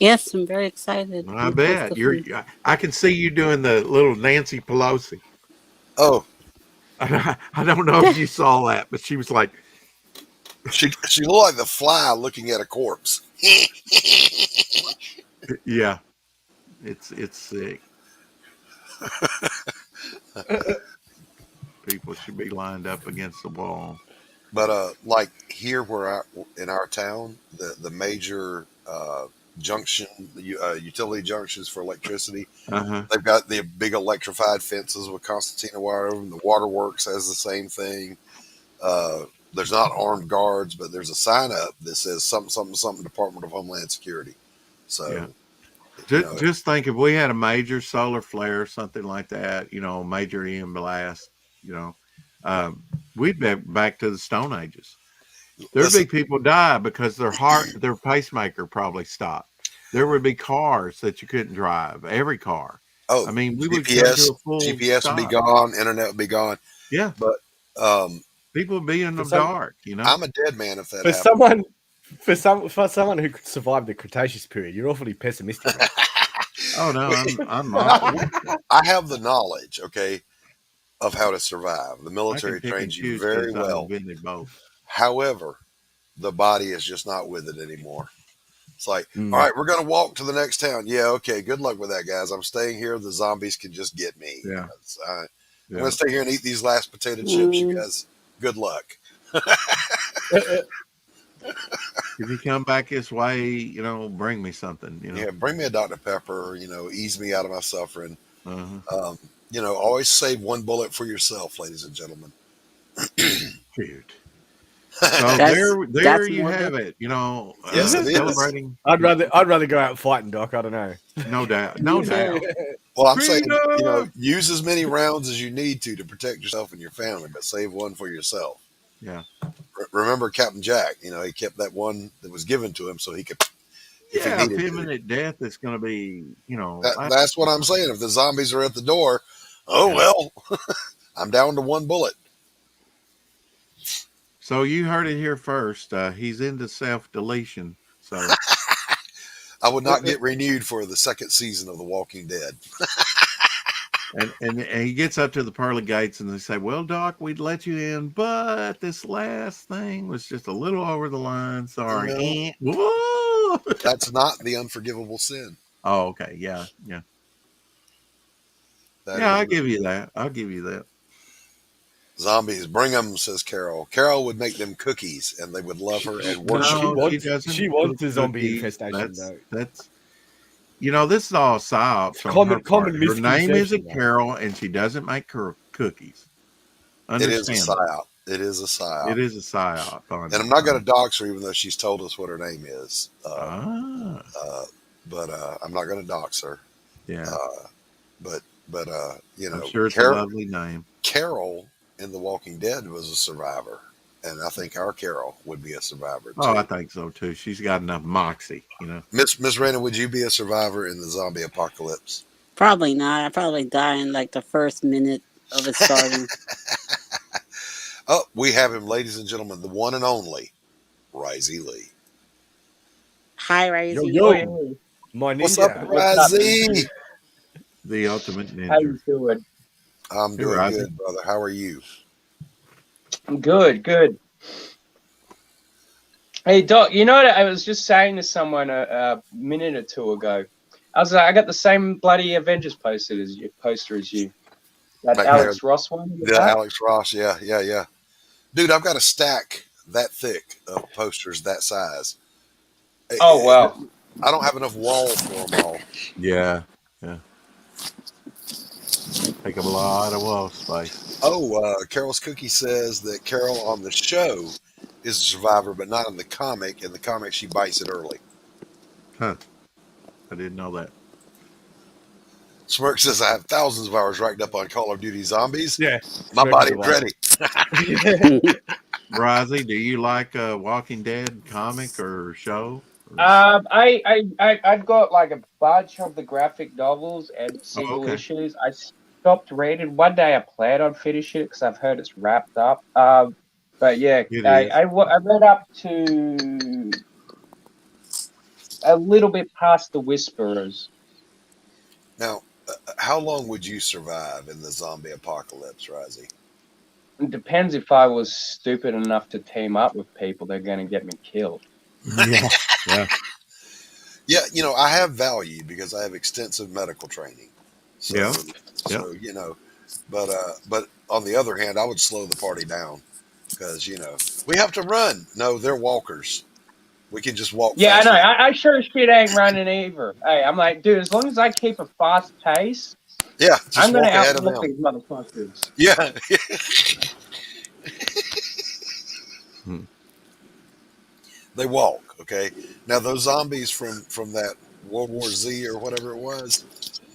Yes, I'm very excited. I bet you're. I can see you doing the little Nancy Pelosi. Oh, I don't know if you saw that, but she was like, she looked like the fly looking at a corpse. yeah, it's sick. People should be lined up against the wall. But like here, in our town, the major junction, utility junctions for electricity, they've got the big electrified fences with concertina wire over them. The waterworks has the same thing. There's not armed guards, but there's a sign up that says something Department of Homeland Security. So. Yeah. You know, Just think if we had a major solar flare, something like that, major EM blast, we'd be back to the Stone Ages. There'd be people die because their pacemaker probably stopped. There would be cars that you couldn't drive. Every car. Oh, I mean, we would GPS, come to a full GPS stop. would be gone. Internet would be gone. Yeah, but people would be in the dark. I'm a dead man if that happens. For someone who survived the Cretaceous period, you're awfully pessimistic. Oh no, I'm I have the knowledge, okay, of how to survive. The military trains you very well. However, the body is just not with it anymore. It's like, all right, we're going to walk to the next town. Yeah, okay, good luck with that, guys. I'm staying here. The zombies can just get me. Yeah. I'm going to stay here and eat these last potato chips. You guys, good luck. If you come back this way, bring me something. Yeah, bring me a Dr. Pepper. Ease me out of my suffering. Always save one bullet for yourself, ladies and gentlemen. Dude. So there you have it. Yes, it celebrating. I'd rather go out and fight, Doc. I don't know. No doubt. No doubt. Well, I'm saying, use as many rounds as you need to protect yourself and your family, but save one for yourself. Yeah. Remember Captain Jack? He kept that one that was given to him so he could. Yeah, imminent death is going to be, That's what I'm saying. If the zombies are at the door, well, I'm down to one bullet. So you heard it here first. He's into self-deletion. So I would not get renewed for the second season of The Walking Dead. And he gets up to the pearly gates and they say, well, Doc, we'd let you in, but this last thing was just a little over the line. Sorry. Whoa! That's not the unforgivable sin. Oh, okay. Yeah. I'll give you that. Zombies, bring them, says Carol. Carol would make them cookies and they would love her and worship. She wants a zombie infestation, though. That's this is all psyops. Common her name isn't though. Carol, and she doesn't make cookies. It is a psyop. It is a psyop. And I'm not going to dox her, even though she's told us what her name is. But I'm not going to dox her. Yeah. But I'm sure it's a lovely name. Carol in The Walking Dead was a survivor. And I think our Carol would be a survivor too. Oh, I think so too. She's got enough moxie, Miss Rena, would you be a survivor in the zombie apocalypse? Probably not. I'd probably die in like the first minute of it starting. Oh, we have him, ladies and gentlemen, the one and only Risey Lee. Hi, Risey. Yo. My ninja. What's up, Risey? The ultimate ninja. How you doing? I'm doing good, brother. How are you? I'm good. Hey, Doc, you know what I was just saying to someone a minute or two ago? I was like, I got the same bloody Avengers poster as you. That Alex Ross one? Yeah, Alex Ross. Yeah. Dude, I've got a stack that thick of posters that size. Oh, wow. I don't have enough walls for them all. Yeah. Take up a lot of wall space. Oh, Carol's Cookie says that Carol on the show is a survivor, but not in the comic. In the comic, she bites it early. Huh. I didn't know that. Smirk says, I have thousands of hours racked up on Call of Duty Zombies. Yeah. My body's ready. Rozzy, do you like a Walking Dead comic or show? I've got like a bunch of the graphic novels and single okay. issues. I stopped reading. One day I plan on finishing it because I've heard it's wrapped up. But yeah, I read up to a little bit past the Whisperers. Now, how long would you survive in the zombie apocalypse, Rozzy? It depends if I was stupid enough to team up with people. They're going to get me killed. Yeah. Yeah, you know, I have value because I have extensive medical training. So, Yeah. So you know, but on the other hand, I would slow the party down because you know we have to run. No, they're walkers. We can just walk. Yeah, faster. I know. I sure as shit ain't running either. Hey, I'm like, dude, as long as I keep a fast pace, yeah, just I'm going to walk ahead of outwalk them. these motherfuckers. Yeah. They walk, okay? Now those zombies from that World War Z or whatever it was.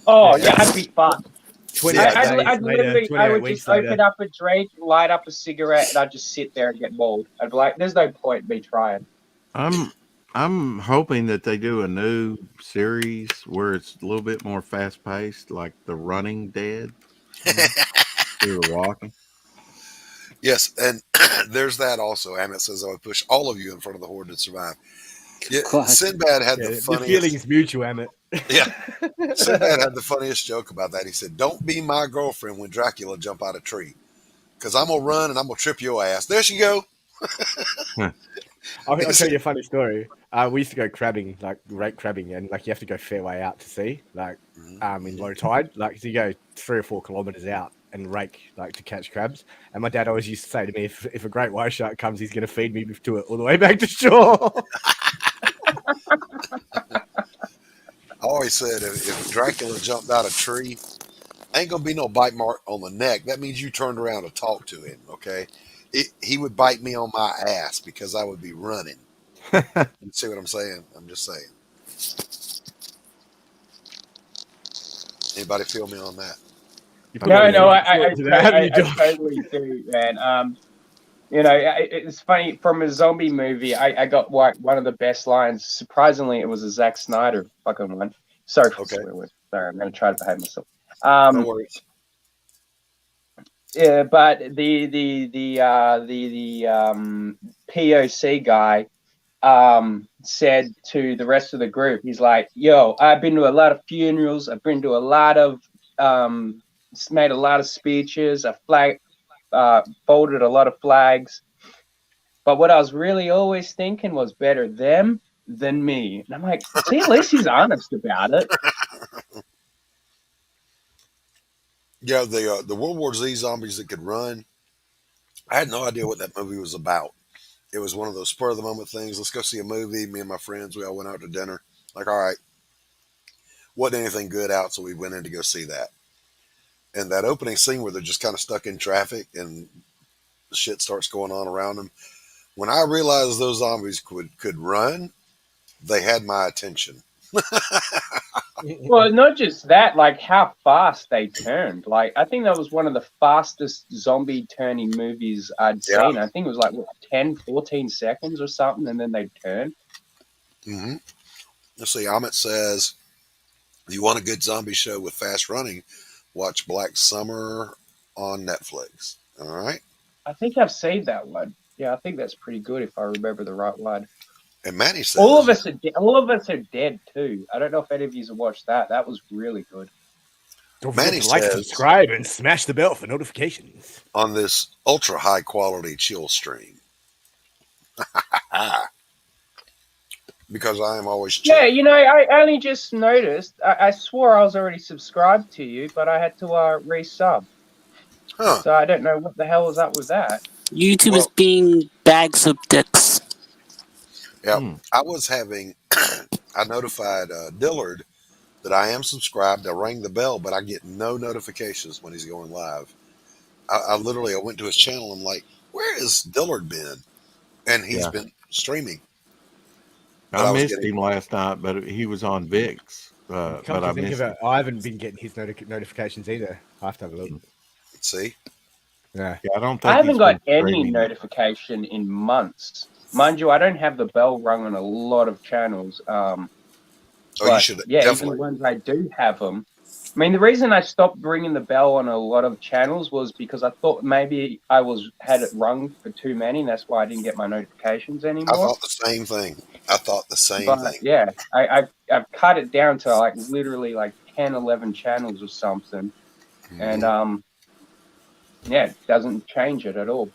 Oh yeah, I'd be fucked. 28 I'd days literally, later, 28 I would weeks just open later. up a drink, light up a cigarette, and I'd just sit there and get mauled. I'd be like, "There's no point in me trying." I'm hoping that they do a new series where it's a little bit more fast paced, like The Running Dead. They were walking. Yes, and there's that also. Amit says, I would push all of you in front of the horde to survive. Yeah, God. Sinbad had the The funniest. feeling's mutual, Emmett. Yeah, Sinbad had the funniest joke about that. He said, "Don't be my girlfriend when Dracula jump out a tree, because I'm gonna run and I'm gonna trip your ass." There she go. I'll tell you a funny story. We used to go crabbing, like rake crabbing, and like you have to go a fair way out to sea, like in low tide. Like so you go 3 or 4 kilometers out and rake like to catch crabs. And my dad always used to say to me, if a great white shark comes, he's going to feed me to it all the way back to shore. I always said if Dracula jumped out a tree, ain't gonna be no bite mark on the neck. That means you turned around to talk to him. Okay, he would bite me on my ass because I would be running. You see what I'm saying? I'm just saying. Anybody feel me on that? No, I totally do, man. You know, it's funny from a zombie movie. I got like one of the best lines. Surprisingly, it was a Zack Snyder fucking one. Sorry for swear word. Sorry, I'm going to try to behave myself. No worries. Yeah, but the POC guy said to the rest of the group, he's like, "Yo, I've been to a lot of funerals. I've been to a lot of made a lot of speeches. I folded a lot of flags. But what I was really always thinking was better them than me." And I'm like, see, at least he's honest about it. Yeah, the World War Z zombies that could run. I had no idea what that movie was about. It was one of those spur of the moment things. Let's go see a movie. Me and my friends, we all went out to dinner. Like, all right, wasn't anything good out, so we went in to go see that. And that opening scene where they're just kind of stuck in traffic and shit starts going on around them. When I realized those zombies could run, they had my attention. Well, not just that, like how fast they turned. Like, I think that was one of the fastest zombie turning movies I'd seen. I think it was like, what, 10, 14 seconds or something, and then they turned. Mm-hmm. Let's see, Amit says, if you want a good zombie show with fast running, watch Black Summer on Netflix. All right? I think I've seen that one. Yeah, I think that's pretty good if I remember the right one. And Manny says, all of us are dead too. I don't know if any of you have watched that. That was really good. Don't forget to like, subscribe, and smash the bell for notifications on this ultra high quality chill stream. Because I am always chill. Yeah, you know, I only just noticed. I swore I was already subscribed to you, but I had to resub. Huh. So I don't know what the hell was up with that. YouTube is being bags of dicks. Yeah, I was having. I notified Dillard that I am subscribed. I rang the bell, but I get no notifications when he's going live. I literally, I went to his channel. I'm like, where has Dillard been? And he's been streaming. But I missed him last night, but he was on VIX. Come but to I think missed of him. it, I haven't been getting his notifications either. I have to have a look. See? Yeah. I don't think I haven't he's got been any streaming. notification in months. Mind you, I don't have the bell rung on a lot of channels. You should even when I do have them. I mean, the reason I stopped ringing the bell on a lot of channels was because I thought maybe I had it rung for too many, and that's why I didn't get my notifications anymore. I thought the same thing. Yeah, I've cut it down to like literally like 10, 11 channels or something, and it doesn't change it at all.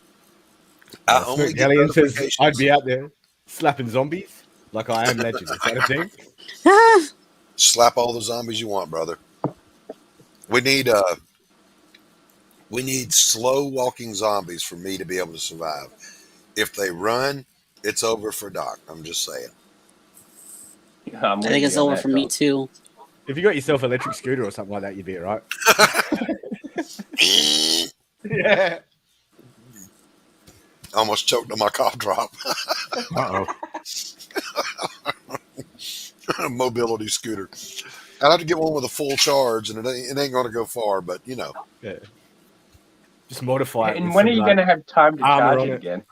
I only get Alien says notifications. I'd be out there slapping zombies like I am Legend. Is that a thing? Slap all the zombies you want, brother. We need slow walking zombies for me to be able to survive. If they run, it's over for Doc. I'm just saying. I think it's over for me too. If you got yourself an electric scooter or something like that, you'd be alright. Yeah. Almost choked on my cough drop. Uh-oh. A mobility scooter. I'd have to get one with a full charge, and it ain't going to go far, but you know. Yeah. Just modify it. And when are you going to have time to charge it again?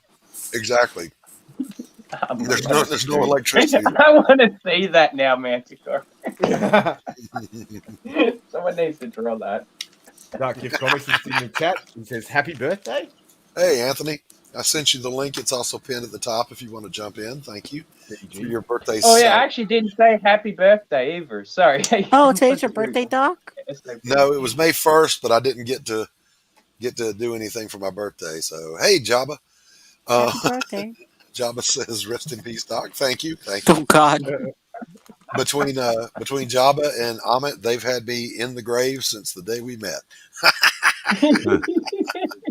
Exactly. There's no electricity. I want to see that now, Manticore. Someone needs to draw that. Dark Gift Comics is in the chat. He says, "Happy birthday." Hey, Anthony. I sent you the link. It's also pinned at the top if you want to jump in. Thank you for your birthday. Oh, yeah. I actually didn't say happy birthday either. Sorry. Oh, today's your birthday, Doc? No, it was May 1st, but I didn't get to do anything for my birthday. So, hey, Jabba. Happy birthday. Jabba says, rest in peace, Doc. Thank you. Oh, God. Between Jabba and Amit, they've had me in the grave since the day we met.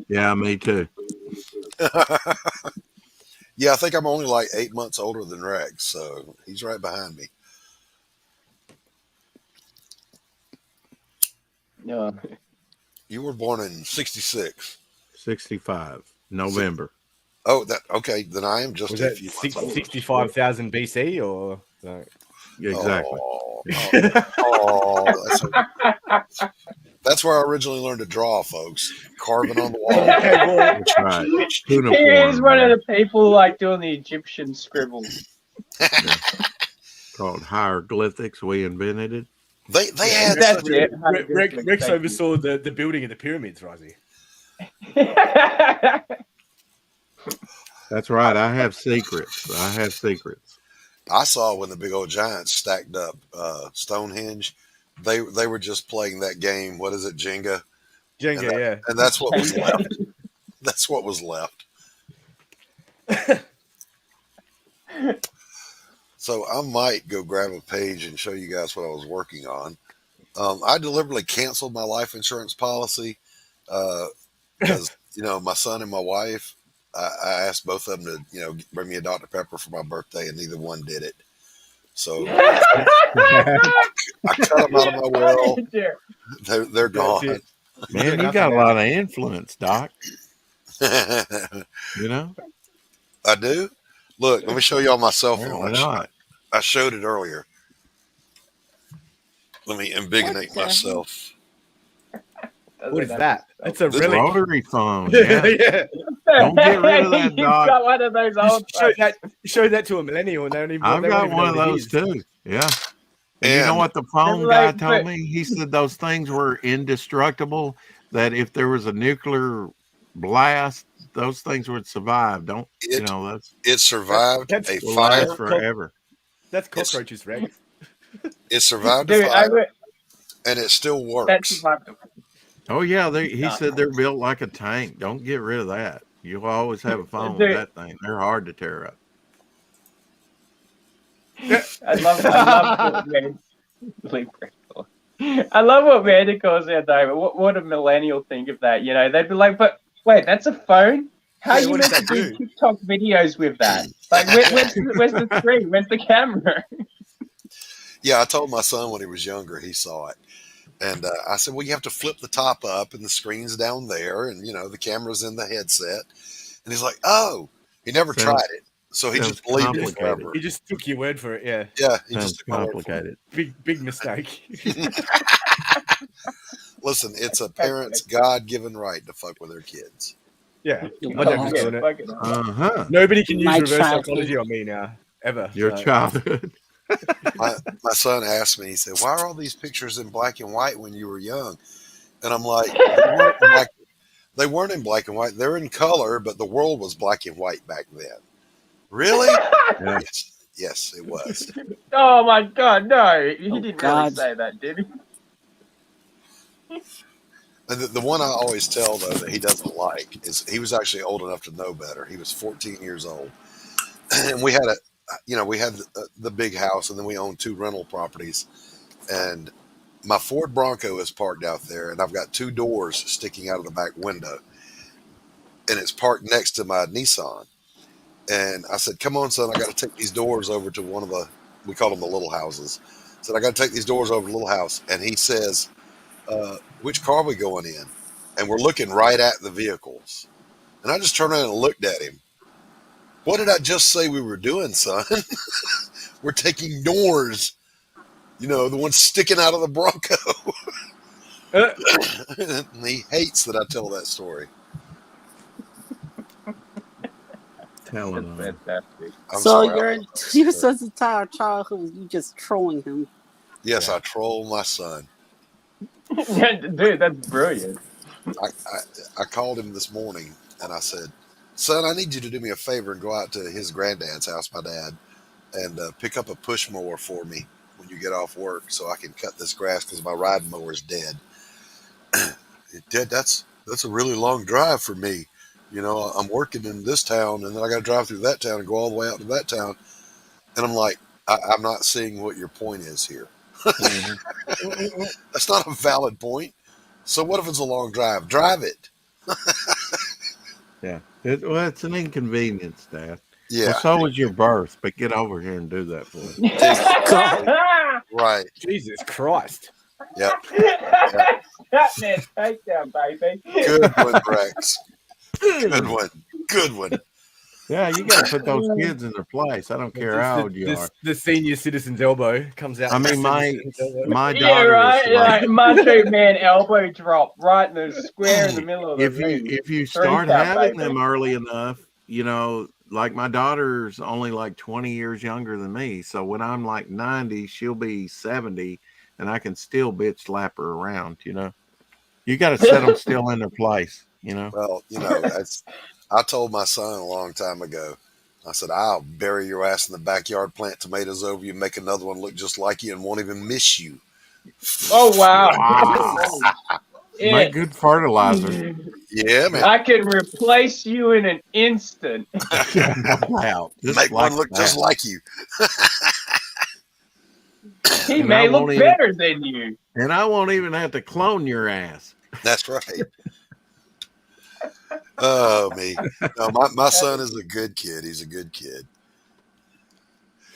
Yeah, me too. Yeah, I think I'm only like 8 months older than Rex, so he's right behind me. No. You were born in 66. 65, November. Oh, okay. Then I am just Was a that few months older. 65,000 BC or no? Exactly. That's where I originally learned to draw, folks. Carving on the wall. That's right. He is one of the people like doing the Egyptian scribble. Called hieroglyphics. We invented it. They had That's it. Rex oversaw the building of the pyramids, Rosie. That's right. I have secrets. I saw when the big old giants stacked up Stonehenge. They were just playing that game. What is it, Jenga? Jenga, yeah. And that's what was left. That's what was left. So I might go grab a page and show you guys what I was working on. I deliberately canceled my life insurance policy because my son and my wife. I asked both of them to bring me a Dr. Pepper for my birthday, and neither one did it. So I cut them out of my will. They're gone. Man, you got a lot of influence, Doc. I do. Look, let me show you all my cell Why phone. not? I showed it earlier. Let me embiggenate myself. What is that? That's a This relic. rotary phone. Yeah. Yeah. Don't get rid of that, You've Doc. got one of those old Show that to a millennial and they don't even. I've they won't got even one of know what it those is. too. Yeah. And you know And- what the phone They're guy like, told but- me? He said those things were indestructible, that if there was a nuclear blast, those things would survive. It survived That's- a will fire. last forever. That's cockroaches, Rex. It survived Dude, a fire, and it still works. Oh yeah, he said they're built like a tank. Don't get rid of that. You'll always have a phone with Dude. that thing. They're hard to tear up. I love what Manticore said though. What a millennial think of that. They'd be like, but wait, that's a phone? How are you what meant does to that do do? TikTok videos with that? Like, where's the screen? Where's the camera? Yeah, I told my son when he was younger, he saw it. And I said, well, you have to flip the top up and the screen's down there and, the camera's in the headset. And he's like, oh, he never Sounds tried it. So he sounds just believed it complicated. forever. He just took your word for it. Yeah. Yeah, he just Sounds took my word for it. complicated. Big mistake. Listen, it's a parent's God-given right to fuck with their kids. Yeah. Oh, My dad was God. doing it. Fucking Uh-huh. Nobody can use My reverse childhood. psychology on me now. Ever. Your Like, childhood. My son asked me, he said, why are all these pictures in black and white when you were young? And I'm like, they weren't in black and white. They're in color, but the world was black and white back then. Really? Yeah. Yes, it was. Oh my God, no! He Oh, didn't God. really say that, did he? And the one I always tell, though, that he doesn't like is he was actually old enough to know better. He was 14 years old. And we had the big house, and then we owned 2 rental properties. And my Ford Bronco is parked out there, and I've got 2 doors sticking out of the back window. And it's parked next to my Nissan. And I said, come on, son, I got to take these doors over to one of we call them the little houses. I said, I got to take these doors over to the little house. And he says, which car are we going in? And we're looking right at the vehicles. And I just turned around and looked at him. What did I just say we were doing, son? We're taking doors. The ones sticking out of the Bronco. And he hates that I tell that story. Telling them. Fantastic. I'm So sorry. your son's entire childhood was you just trolling him. Yes, I troll my son. Dude, that's brilliant. I called him this morning and I said, son, I need you to do me a favor and go out to his granddad's house, my dad, and pick up a push mower for me when you get off work so I can cut this grass because my riding mower is dead. Dad, that's a really long drive for me. I'm working in this town and then I got to drive through that town and go all the way out to that town. And I'm like, I'm not seeing what your point is here. That's not a valid point. So what if it's a long drive? Drive it. Yeah. It's an inconvenience, Dad. Yeah. Well, so was your birth, but get over here and do that for me. Right. Jesus Christ. Yep. That man takedown, baby. Good one, Rex. Good one. Yeah, you got to put those kids in their place. I don't care how old you are. The senior citizen's elbow comes out. I mean, my Yeah, daughter right. is like, Like Macho Man elbow drop right in the square in the middle of the ring. if you Three start count, having baby. them early enough, like my daughter's only like 20 years younger than me. So when I'm like 90, she'll be 70 and I can still bitch slap her around, You got to set them still in their place, Well, I told my son a long time ago, I said, I'll bury your ass in the backyard, plant tomatoes over you, make another one look just like you and won't even miss you. Oh, wow. Make good fertilizer. Yeah, man. I can replace you in an instant. Wow. Make one look just like you. He may look better than you. And I won't even have to clone your ass. That's right. Oh, me. No, my son is a good kid. He's a good kid.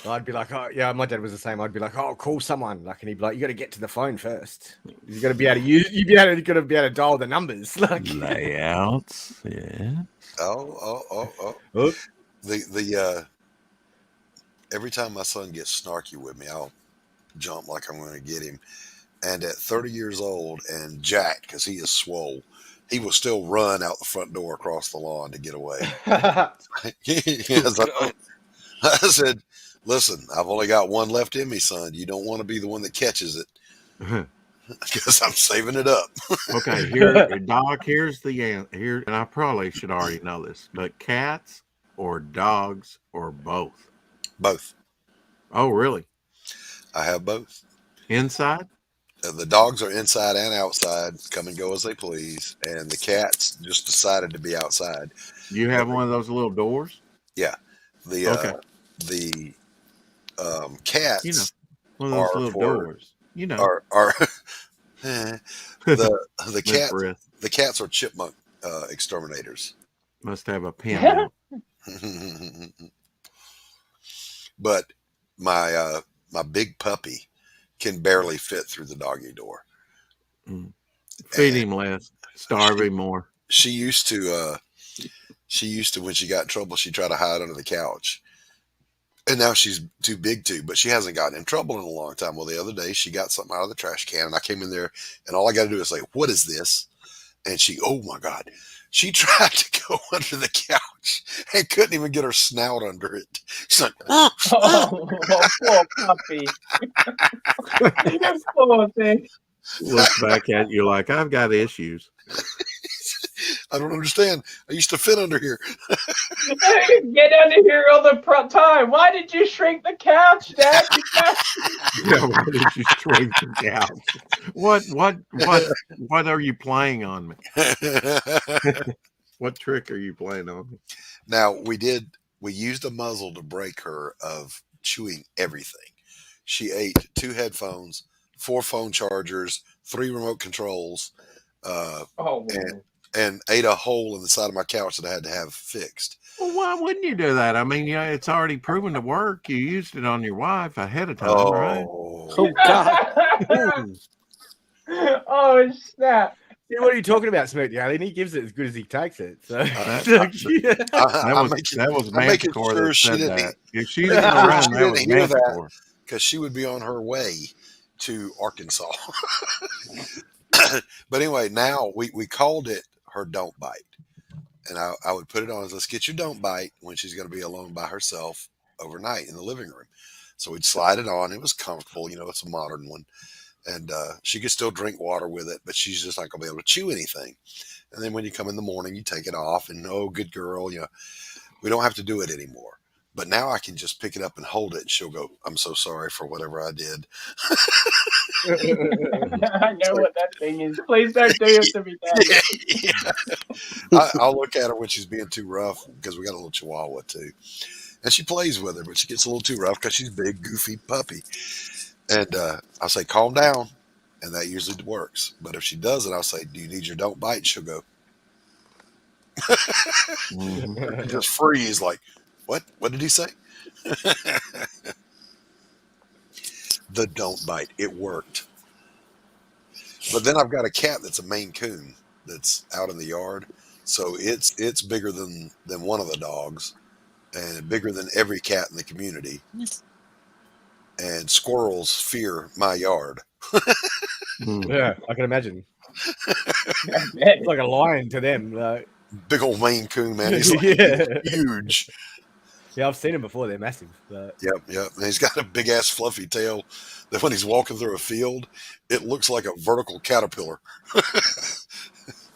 I'd be like, oh, yeah, my dad was the same. I'd be like, oh, call someone. Like, and he'd be like, you got to get to the phone first. You got to be able to use. You got to be able to dial the numbers. Like layouts. Yeah. Oh. Oops. Every time my son gets snarky with me, I'll jump like I'm going to get him. And at 30 years old and jacked, because he is swole, he will still run out the front door across the lawn to get away. I said, listen, I've only got one left in me, son. You don't want to be the one that catches it. Because I'm saving it up. Okay, Doc, here's the answer. And I probably should already know this, but cats or dogs or both? Both. Oh, really? I have both. Inside? The dogs are inside and outside, come and go as they please, and the cats just decided to be outside. You have one of those little doors? Yeah. The cats, one of those little doors. Are the cats are chipmunk exterminators. Must have a pin. But my big puppy, can barely fit through the doggy door. Feed him less, starve him more. She used to when she got in trouble, she'd try to hide under the couch. And now she's too big to, but she hasn't gotten in trouble in a long time. Well, the other day she got something out of the trash can, and I came in there, and all I got to do is say, "What is this?" And she, oh my God, she tried to go under the couch and couldn't even get her snout under it. She's like, Oh, poor puppy. Poor thing. Looks back at you like, I've got issues. I don't understand. I used to fit under here. Get under here all the time. Why did you shrink the couch, Dad? Yeah, why did you shrink the couch? What are you playing on me? What trick are you playing on me? Now, we used a muzzle to break her of chewing everything. She ate 2 headphones, 4 phone chargers, 3 remote controls, and ate a hole in the side of my couch that I had to have fixed. Well, why wouldn't you do that? I mean, it's already proven to work. You used it on your wife ahead of time, right? Oh, God. Oh, snap. Yeah, what are you talking about, Smoot? Yeah, he gives it as good as he takes it. So that was Manticore that said that. If she didn't run, that was Manticore. Because she would be on her way to Arkansas. But anyway, now we called it her Don't Bite. And I would put it on as, let's get your Don't Bite when she's going to be alone by herself overnight in the living room. So we'd slide it on. It was comfortable. It's a modern one. And she could still drink water with it, but she's just not going to be able to chew anything. And then when you come in the morning, you take it off and, oh, good girl, we don't have to do it anymore. But now I can just pick it up and hold it, and she'll go, I'm so sorry for whatever I did. I know what that thing is. Please don't do it to me, Daddy. Yeah. I'll look at her when she's being too rough, because we got a little Chihuahua too. And she plays with her, but she gets a little too rough because she's a big, goofy puppy. And I'll say, calm down. And that usually works. But if she doesn't, I'll say, do you need your Don't Bite? She'll go. Just freeze like, what? What did he say? The Don't Bite. It worked. But then I've got a cat that's a Maine Coon that's out in the yard. So it's bigger than one of the dogs and bigger than every cat in the community. And squirrels fear my yard. Yeah, I can imagine. It's like a lion to them. Big old Maine Coon, man. He's like huge. Yeah, I've seen him before. They're massive. But... Yep. And he's got a big ass fluffy tail that when he's walking through a field, it looks like a vertical caterpillar.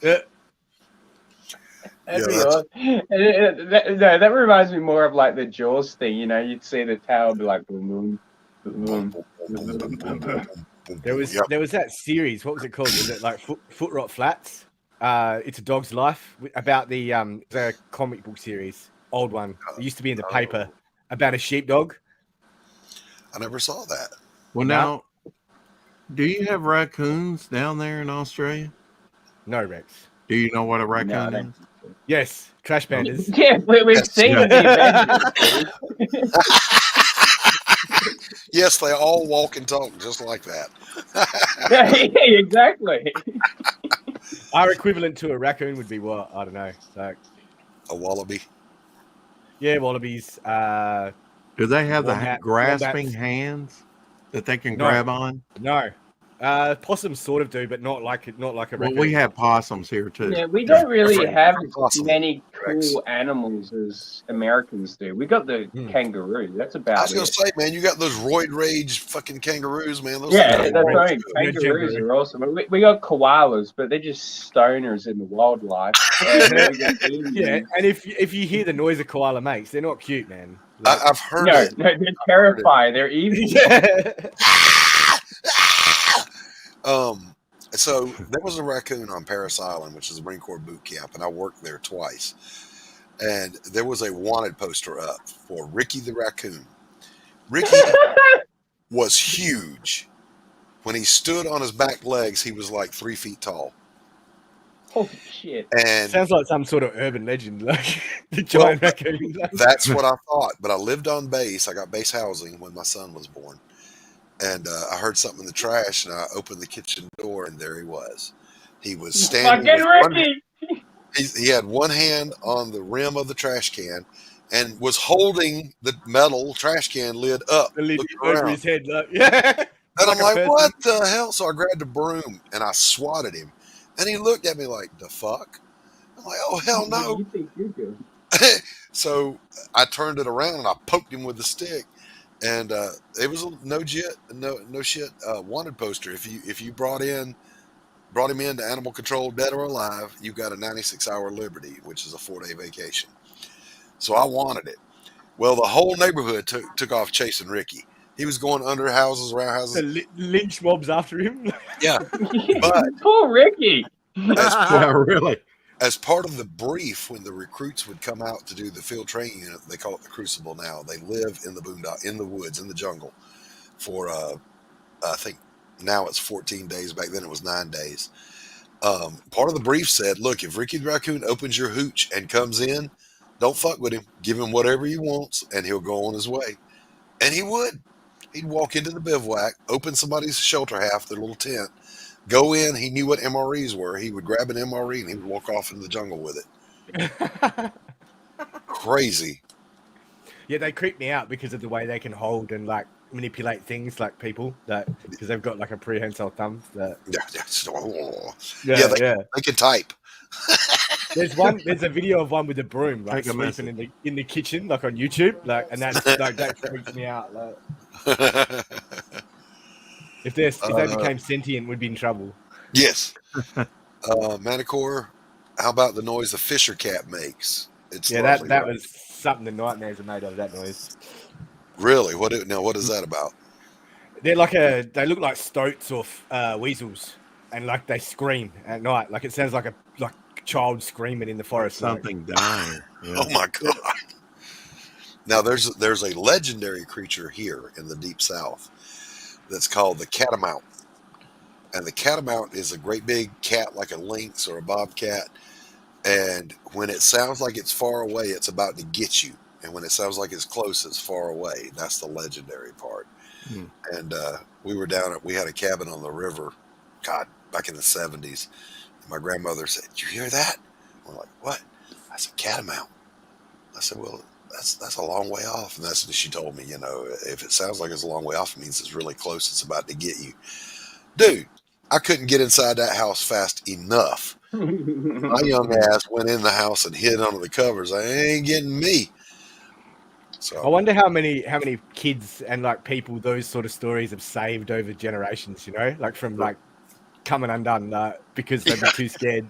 Yeah. That reminds me more of like the Jaws thing. You'd see the tail be like boom, boom, boom. There was that series. What was it called? Was it like Foot Rot Flats? It's a Dog's Life about the comic book series, old one. It used to be in the paper about a sheepdog. I never saw that. Well, now, do you have raccoons down there in Australia? No, Rex. Do you know what a raccoon is? Yes, trash pandas. Yeah, we've seen it. Yes, they all walk and talk just like that. Yeah, exactly. Our equivalent to a raccoon would be what? I don't know. Like a wallaby. Yeah, wallabies. Do they have the grasping hands that they can grab on? No. Possums sort of do, but not like a raccoon. Well, we have possums here too. Yeah, we don't really have as many cool animals as Americans do. We got the kangaroo. That's about it. I was going to say, man, you got those roid rage fucking kangaroos, man. Those that's right. Kangaroos are awesome. We got koalas, but they're just stoners in the wildlife. Yeah, and if you hear the noise a koala makes, they're not cute, man. I've heard No, they're terrifying. They're evil. So there was a raccoon on Parris Island, which is a Marine Corps boot camp, and I worked there twice. And there was a wanted poster up for Ricky the raccoon. Ricky was huge. When he stood on his back legs, he was like 3 feet tall. Holy shit. And sounds like some sort of urban legend, like the giant raccoon. That's what I thought. But I lived on base. I got base housing when my son was born. and I heard something in the trash, and I opened the kitchen door, and there he was. He was standing Fucking with Ricky. he had one hand on the rim of the trash can, and was holding the metal trash can lid up, The lid looking over around. his head, like, yeah. And Like I'm a like, person. what the hell? So I grabbed a broom and I swatted him, and he looked at me like, the fuck? I'm like, oh hell What do no. you think you're doing? So I turned it around and I poked him with the stick, and it was a no shit wanted poster. If you brought him into animal control, dead or alive, you got a 96-hour liberty, which is a 4-day vacation. So I wanted it. Well, the whole neighborhood took off chasing Ricky. He was going under houses, around houses. The lynch mobs after him. Yeah, but Poor Ricky. Really? as part of the brief, when the recruits would come out to do the field training unit, they call it the Crucible now. They live in the boondock, in the woods, in the jungle for, I think now it's 14 days. Back then it was 9 days. Part of the brief said, look, if Ricky the Raccoon opens your hooch and comes in, don't fuck with him. Give him whatever he wants, and he'll go on his way. And he would. He'd walk into the bivouac, open somebody's shelter half, their little tent, go in. He knew what MREs were. He would grab an MRE and he would walk off into the jungle with it. Crazy. Yeah, they creep me out because of the way they can hold and like manipulate things like people, that because they've got like a prehensile thumb. That They can type. There's a video of one with a broom, like sweeping in the kitchen, like on YouTube, like, and that's like that freaks me out. Like, if they became sentient, we'd be in trouble. Yes. Manticore, how about the noise the Fisher cat makes? It's that was something the nightmares are made of. That noise. Really? What is that about? They look like stoats or weasels, and like they scream at night. Like it sounds like a child screaming in the forest. Something dying. Yeah. Oh my god! Now there's a legendary creature here in the deep south that's called the catamount, and the catamount is a great big cat like a lynx or a bobcat. And when it sounds like it's far away, it's about to get you. And when it sounds like it's close, it's far away. That's the legendary part. Mm. And we had a cabin on the river, God, back in the 70s. And my grandmother said, "Did you hear that?" We're like, "What?" I said, "Catamount." I said, "Well, that's a long way off." And that's what she told me, if it sounds like it's a long way off, it means it's really close. It's about to get you. Dude, I couldn't get inside that house fast enough. My young ass went in the house and hid under the covers. I ain't getting me. So I wonder how many kids and like people those sort of stories have saved over generations. Like from like coming undone because they've been too scared.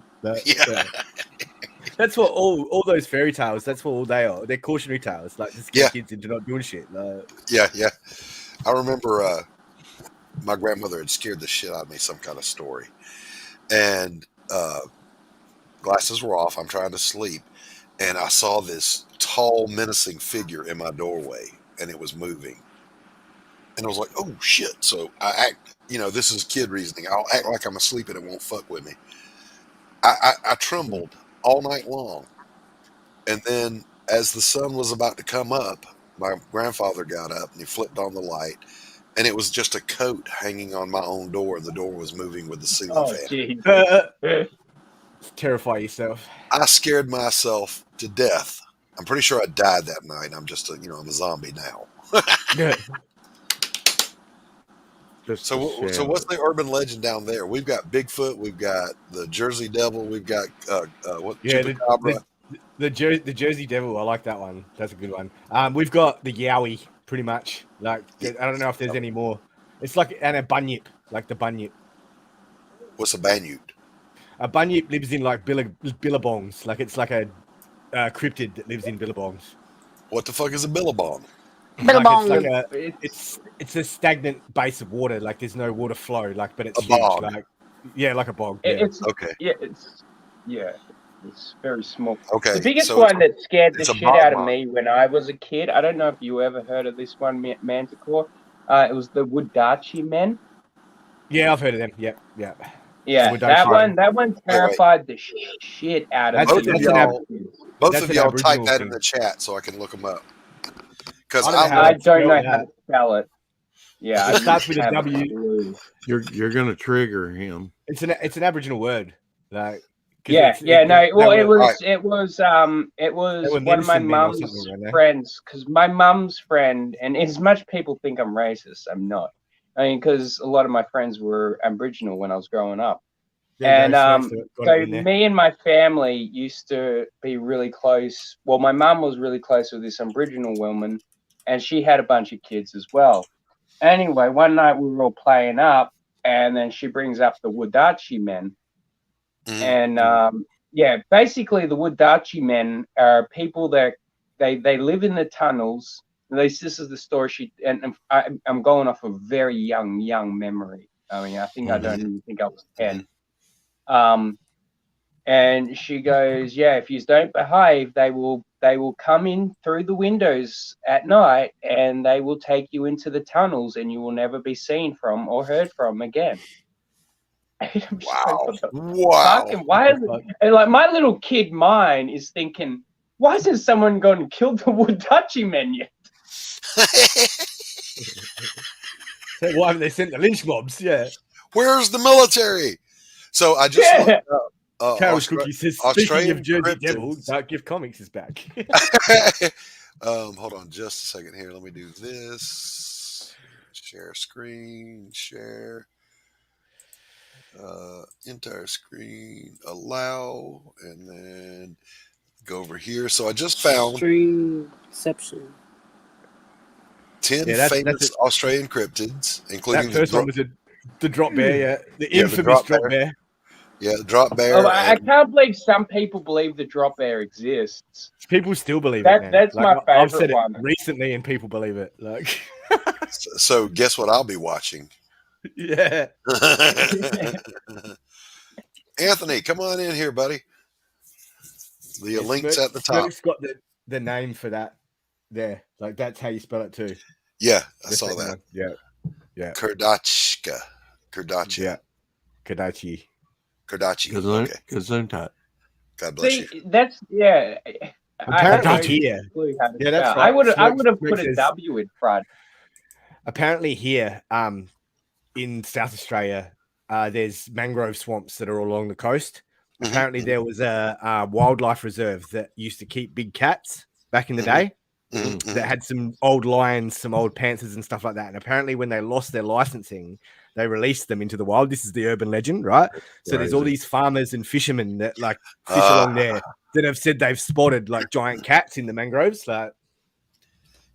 That's what all those fairy tales. That's what all they are. They're cautionary tales, like to scare kids into not doing shit. Yeah. I remember my grandmother had scared the shit out of me. Some kind of story, and glasses were off. I'm trying to sleep, and I saw this tall, menacing figure in my doorway, and it was moving. And I was like, "Oh shit!" So I act. This is kid reasoning. I'll act like I'm asleep, and it won't fuck with me. I trembled all night long, and then as the sun was about to come up, my grandfather got up and he flipped on the light. And it was just a coat hanging on my own door, and the door was moving with the ceiling fan. Terrify yourself. I scared myself to death. I'm pretty sure I died that night. I'm just I'm a zombie now. So what's the urban legend down there? We've got Bigfoot. We've got the Jersey Devil. We've got Chupacabra. The Jersey Devil. I like that one. That's a good one. We've got the Yowie. Pretty much. Like, I don't know if there's any more. It's like, and a bunyip, like the bunyip. What's a bunyip? A bunyip lives in like billabongs. Like it's like a cryptid that lives in billabongs. What the fuck is a billabong? Billabong. Like it's a stagnant base of water. Like there's no water flow. Like, but it's a huge. bog. Like a bog. Okay. It's very small. Okay. The biggest one that scared the shit out of me when I was a kid, I don't know if you ever heard of this one, Manticore. It was the Woodachi men. Yeah, I've heard of them. Yeah. Yeah, that one terrified the shit out of me. Both of y'all type that in the chat so I can look them up. Because I don't know how to spell it. Yeah, It starts with a have W. clue. You're gonna trigger him. It's an Aboriginal word, like Yeah, because no. Well, it Right. was were one of my medicine men or mum's something, weren't they? friends. Because my mum's friend, and as much people think I'm racist, I'm not. I mean, because a lot of my friends were Aboriginal when I was growing up. There you And go, sweet, got so it in there. me and my family used to be really close. Well, my mum was really close with this Aboriginal woman, and she had a bunch of kids as well. Anyway, one night we were all playing up, and then she brings up the Wadachi men. Mhm. And yeah, basically the Wadachi men are people that they live in the tunnels. This is the story she and I'm going off a very young memory. I mean, I think I don't even think I was 10. And she goes, yeah, if you don't behave, they will come in through the windows at night and they will take you into the tunnels and you will never be seen from or heard from again. And I'm just like, what the Wow. fuck? And why is it? And like my little kid mind is thinking, why hasn't someone gone and killed the Wadachi men yet? So why haven't they sent the lynch mobs? Yeah. Where's the military? So I just looked up Carol's Cookie says, speaking Australian of Jersey cryptids. Devil, Dark Gift Comics is back. Hold on just a second here. Let me do this. Share screen, share. Entire screen, allow, and then go over here. So I just found Streamception. 10 Yeah, that's famous it. Australian cryptids, including That first one was the drop bear, yeah. The infamous drop bear. Yeah, drop bear. Oh, I can't believe some people believe the drop bear exists. People still believe it, man. That's Like, my favorite I've said it one. recently, and people believe it. Like, So guess what I'll be watching? yeah. Anthony, come on in here, buddy. The link's at the top. Smirk's got the name for that there. Like, that's how you spell it too. Yeah, I The saw second that. one. Yeah. Kardachka. Yeah. Kadachi. Kardachi. Okay. Gesundheit. God bless See, you. that's Apparently here. Yeah, that's right. I would have Smirk put a says- W in front. Apparently here, in South Australia, there's mangrove swamps that are along the coast. Apparently there was a wildlife reserve that used to keep big cats back in the day. That had some old lions, some old panthers and stuff like that. And apparently when they lost their licensing, they released them into the wild. This is the urban legend, right? So there's all these farmers and fishermen that like fish along there that have said they've spotted like giant cats in the mangroves. Like,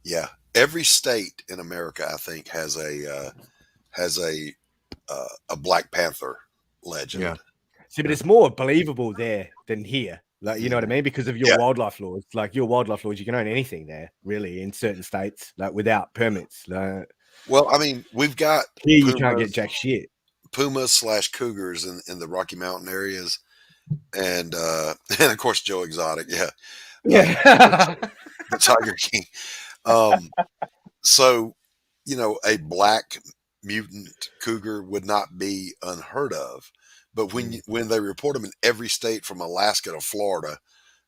yeah, every state in America, I think, has a Black Panther legend. Yeah. see, but it's more believable there than here. Like, you know what I mean? Because of your wildlife laws. Like your wildlife laws, you can own anything there, really, in certain states, like without permits. Like, well, I mean, we've got here you can't get jack shit. Pumas/cougars in the Rocky Mountain areas, and of course Joe Exotic, Yeah. the Tiger King. So a black mutant cougar would not be unheard of, but when they report them in every state from Alaska to Florida,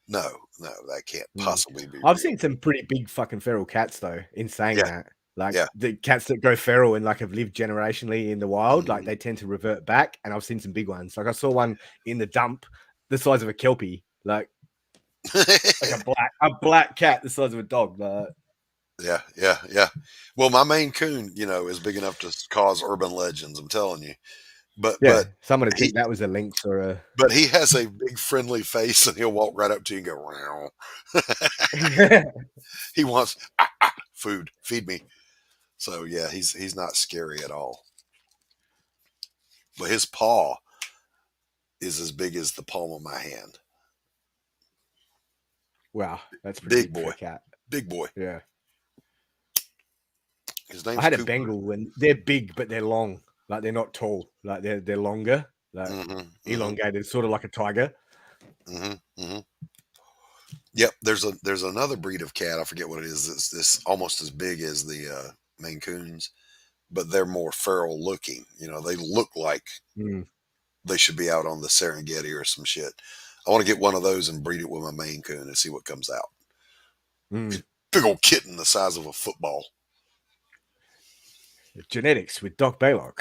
no, that can't possibly be. I've real. seen some pretty big fucking feral cats though. In saying that, like Yeah. the cats that go feral and like have lived generationally in the wild, like they tend to revert back. And I've seen some big ones. Like I saw one in the dump, the size of a kelpie, like a black cat the size of a dog. Like, Yeah. Well, my Maine Coon, is big enough to cause urban legends. I'm telling you. But someone would think that was a lynx or a. But he has a big friendly face, and he'll walk right up to you and go, "Wow." He wants food. Feed me. So yeah, he's not scary at all. But his paw is as big as the palm of my hand. Wow, that's pretty big boy. Cat. Big boy. Yeah. His name's I had Cooper. a Bengal, and they're big, but they're long. Like they're not tall. Like they're longer, like elongated, sort of like a tiger. Yep. There's another breed of cat. I forget what it is. It's almost as big as the Maine Coons, but they're more feral looking. They look like they should be out on the Serengeti or some shit. I want to get one of those and breed it with my Maine Coon and see what comes out. Big old kitten the size of a football. Genetics with Doc Baylock.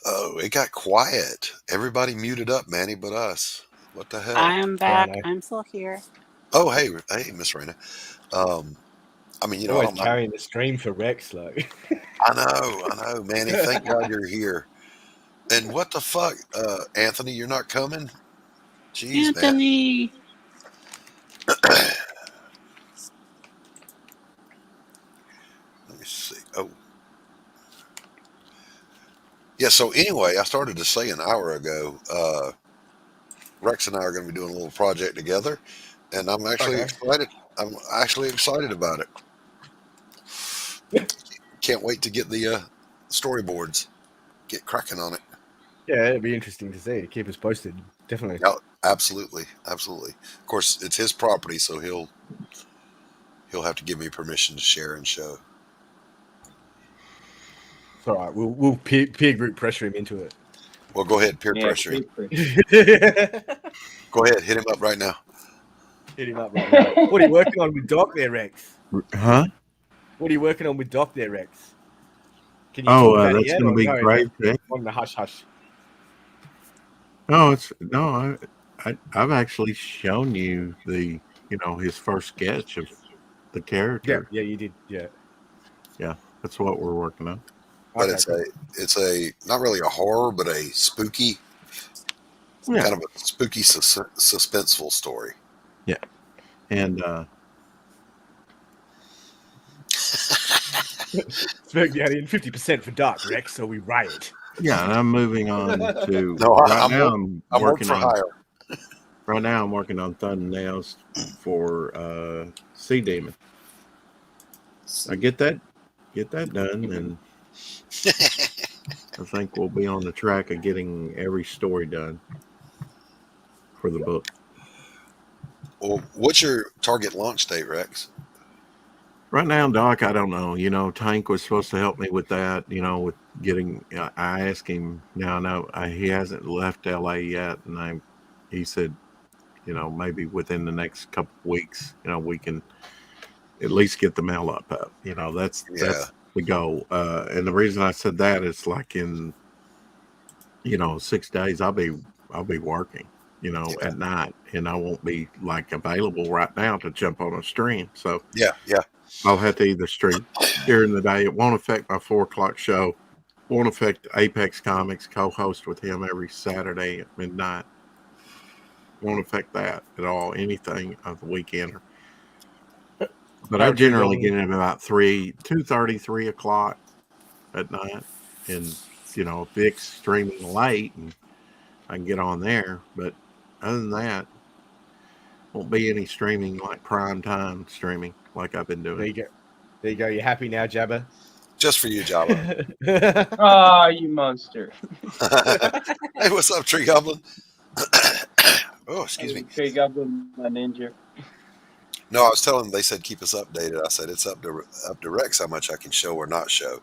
Oh, it got quiet. Everybody muted up, Manny, but us. What the hell? I'm back. I'm still here. Oh, hey, Miss Raina. I mean, you know, I Always don't mind. carrying the stream for Rex, like. I know, Manny. Thank God you're here. And what the fuck, Anthony? You're not coming? Jeez, Anthony. man. Let me see. Oh, yeah. So anyway, I started to say an hour ago. Rex and I are going to be doing a little project together, and I'm actually excited. I'm actually excited about it. Can't wait to get the storyboards. Get cracking on it. Yeah, it'd be interesting to see. Keep us posted. Definitely. Oh, absolutely. Of course, it's his property, so he'll have to give me permission to share and show. It's all right. We'll peer group pressure him into it. Well, go ahead, peer pressure him. Go ahead, hit him up right now. Hit him up right now. What are you working on with Doc there, Rex? Huh? What are you working on with Doc there, Rex? Can you talk about that's going to be great. On the hush. No, I've actually shown you his first sketch of the character. Yeah, you did. Yeah, that's what we're working on. But it's a not really a horror, but a spooky, kind of a spooky, suspenseful story. Yeah, and Smoke the alien 50% for Doc, Rex, so we riot. Yeah, and I'm moving on to I'm working on hire. Right now, I'm working on thumbnails for Sea Demon. I get that done, and I think we'll be on the track of getting every story done for the book. Well, what's your target launch date, Rex? Right now, Doc, I don't know. Tank was supposed to help me with that, with getting. I asked him. Now, no, he hasn't left LA yet, and he said, maybe within the next couple of weeks, we can at least get the mail up. That's the goal. And the reason I said that is like in 6 days, I'll be working, at night, and I won't be like available right now to jump on a stream. So yeah. I'll have to either stream during the day. It won't affect my 4:00 show. Won't affect Apex Comics, co-host with him every Saturday at midnight. Won't affect that at all. Anything of the weekend. But I generally get in about 2:30, 3 o'clock at night. And, if Vic's streaming late, and I can get on there. But other than that, won't be any streaming like prime time streaming like I've been doing. There you go. You happy now, Jabba? Just for you, Jabba. Oh, you monster. Hey, what's up, Tree Goblin? Oh, excuse me. Tree Goblin, my ninja. No, I was telling them, they said keep us updated. I said it's up to Rex how much I can show or not show,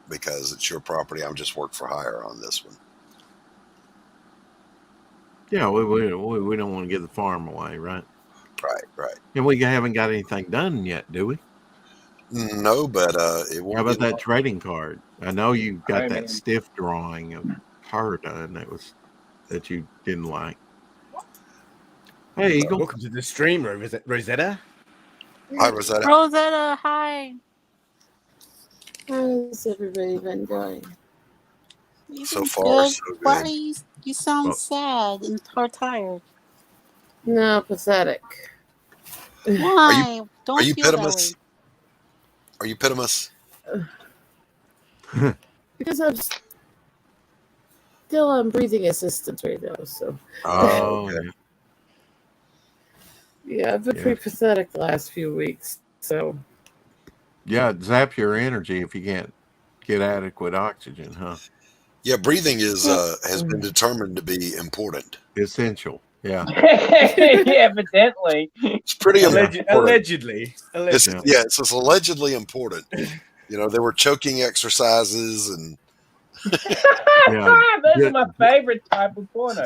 because it's your property. I'm just work for hire on this one. Yeah, we don't want to give the farm away, right? Right. And we haven't got anything done yet, do we? No, but it won't. How about that trading card? I know you got that stiff drawing of her done that you didn't like. Hey, Eagle. Welcome to the stream, Rosetta. Hi, Rosetta. Rosetta, hi. How's everybody been going? So far, so good. Why you sound sad and tired? No, pathetic. Why? Don't are you feel pitimus? that way. Are you pitimus? Because I'm still on breathing assistance right now, so. Oh, okay. Yeah, I've been pretty pathetic the last few weeks, so. Yeah, it zaps your energy if you can't get adequate oxygen, huh? Yeah, breathing has been determined to be important. Essential. Yeah. Yeah, evidently. It's pretty important. Allegedly. It's allegedly important. There were choking exercises and. Those are my favorite type of porno.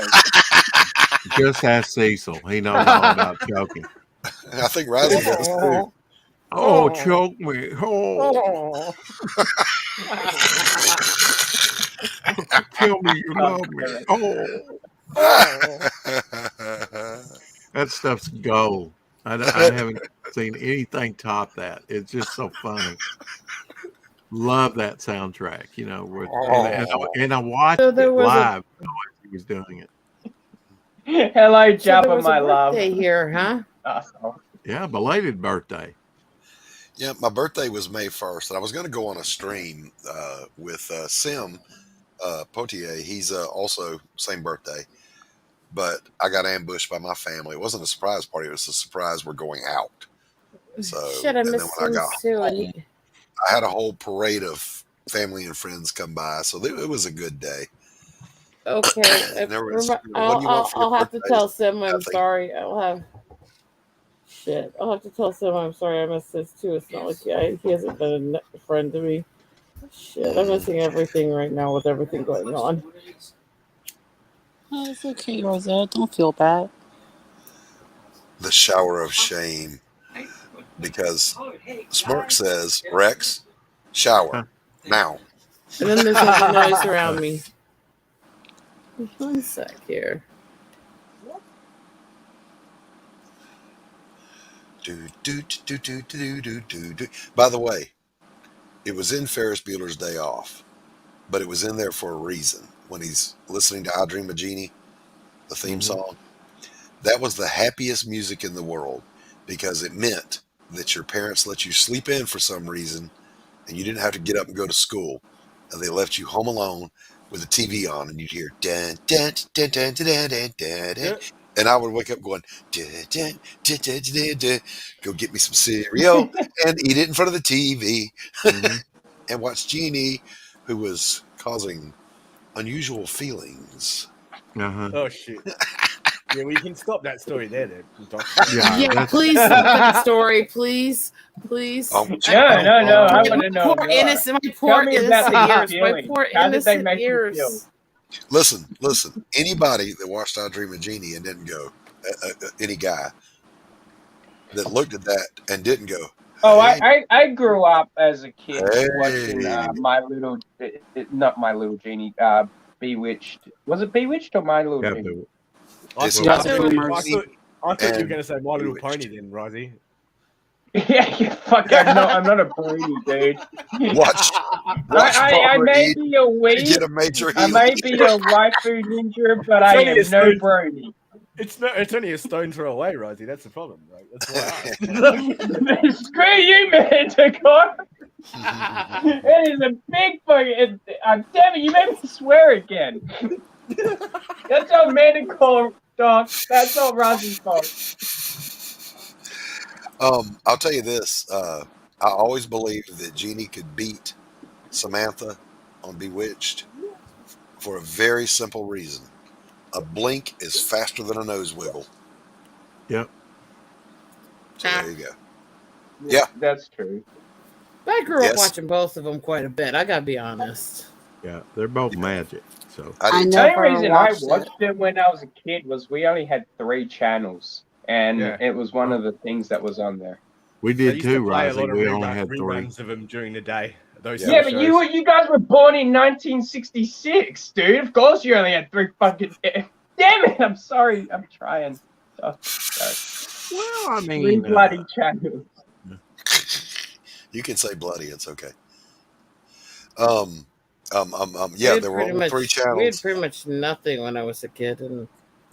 Just ask Cecil. He knows all about choking. I think Rising does too. Oh, choke me. Oh, tell me you love me. Oh, that stuff's gold. I haven't seen anything top that. It's just so funny. Love that soundtrack, and I watched So there it was a live as he was doing it. Hello, so there Jabba, was a my love. birthday here, huh? Asshole. Yeah, belated birthday. Yeah, my birthday was May 1st, and I was going to go on a stream with Sim Potier. He's also same birthday, but I got ambushed by my family. It wasn't a surprise party; it was a surprise we're going out. So, Shit, I and then missed when I got Sims too. home, I had a whole parade of family and friends come by, so it was a good day. Okay, And there was, what do you want for your I'll have to birthday? tell Sim I'm Nothing. sorry. I'll have to tell Sim I'm sorry. I missed this too. It's not like he hasn't been a friend to me. Shit, I'm missing everything right now with everything going on. Oh, it's okay, Rosette. Don't feel bad. The shower of shame, because Smirk says, Rex, shower now. And then there's a noise around me. One sec here. By the way, it was in Ferris Bueller's Day Off, but it was in there for a reason. When he's listening to I Dream of Jeannie, the theme song, that was the happiest music in the world, because it meant that your parents let you sleep in for some reason and you didn't have to get up and go to school. And they left you home alone with the TV on, and you'd hear dun, dun, dun, dun, dun, dun, dun, dun, dun. And I would wake up going, dun, dun, dun, dun, dun, dun, go get me some cereal and eat it in front of the TV and watch Jeannie, who was causing unusual feelings. Oh shit! Yeah, we can stop that story there, then. Yeah, please stop that story, please. No. I want to know. My poor innocent ears. My poor innocent ears. Listen. Anybody that watched I Dream of Jeannie and didn't go, any guy that looked at that and didn't go. Oh, I grew up as a kid watching not My Little Genie, Bewitched. Was it Bewitched or My Little Genie? I thought you were going to say My Little Pony then, Rosie. Yeah, fuck! I'm not a pony, dude. Watch I may be a weed. Get a major I may be a waifu ninja, but I am no brony. It's only a stone throw away, Rosie. That's the problem, right? That's why. Screw you, man, Dakar. It is a big fucking. Damn it! You made me swear again. That's all Amanda called, dog. That's all Rosie's fault. I'll tell you this. I always believed that Jeannie could beat Samantha on Bewitched for a very simple reason. A blink is faster than a nose wiggle. Yep. So there you go. Yeah. That's true. I grew up watching both of them quite a bit. I gotta be honest. Yeah, they're both magic. So The only reason I watched it when I was a kid was we only had 3 channels, and it was one of the things that was on there. We did too, Rosie. We only had 3 reruns of them during the day. Those but you guys were born in 1966, dude. Of course you only had 3 fucking. Damn it! I'm sorry. I'm trying. Oh, sorry. Well, I mean, 3 bloody channels. You can say bloody. It's okay. Yeah, there were only 3 channels. We had pretty much nothing when I was a kid, and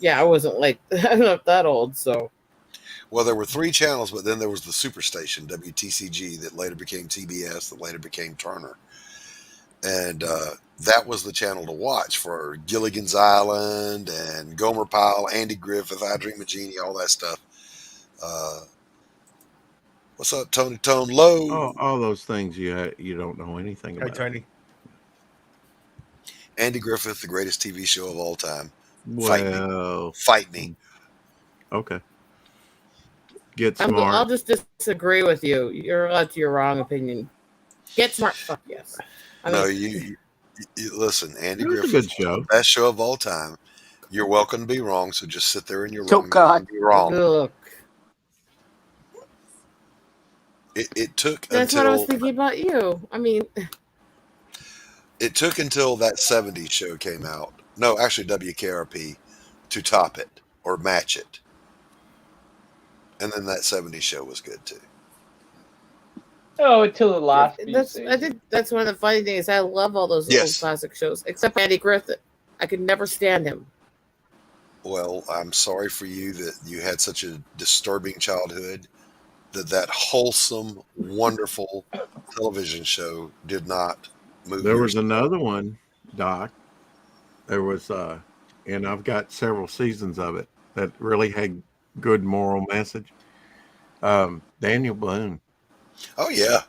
I wasn't like I'm not that old, so. Well, there were 3 channels, but then there was the Superstation, WTCG, that later became TBS, that later became Turner. And that was the channel to watch for Gilligan's Island and Gomer Pyle, Andy Griffith, I Dream of Jeannie, all that stuff. What's up, Tony Tone Low? All those things you don't know anything about. Tony. Andy Griffith, the greatest TV show of all time. Well, Fight me. Okay. Get smart. I'll just disagree with you. You're allowed to your wrong opinion. Get smart. Fuck yes. You listen. Andy Griffith, Griffith, the best show of all time. You're welcome to be wrong, so just sit there in your wrong and be wrong. Look. It took That's what I was until thinking about you. I mean, that 70s show came out. No, actually WKRP to top it or match it. And then that 70s show was good too. Oh, until the last few I seasons. think that's one of the funny things. I love all those old Yes. classic shows, except Andy Griffith. I could never stand him. Well, I'm sorry for you that you had such a disturbing childhood that wholesome, wonderful television show did not move. There was another one, Doc. There was, and I've got several seasons of it that really had good moral message. Daniel Boone. Oh yeah,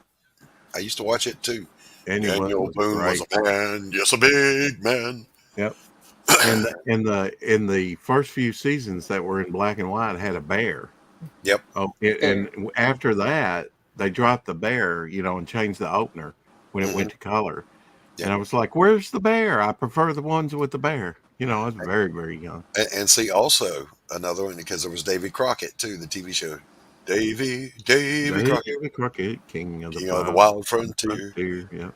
I used to watch it too. Daniel Boone was a man, yes, a big man. Yep. And in the first few seasons that were in black and white had a bear. Yep. Oh, and after that they dropped the bear, and changed the opener when it went to color. Yep. And I was like, "Where's the bear? I prefer the ones with the bear." I was very, very young. And see, also another one because there was Davy Crockett too, the TV show. Davy Crockett, King of the Wild Frontier. Yeah.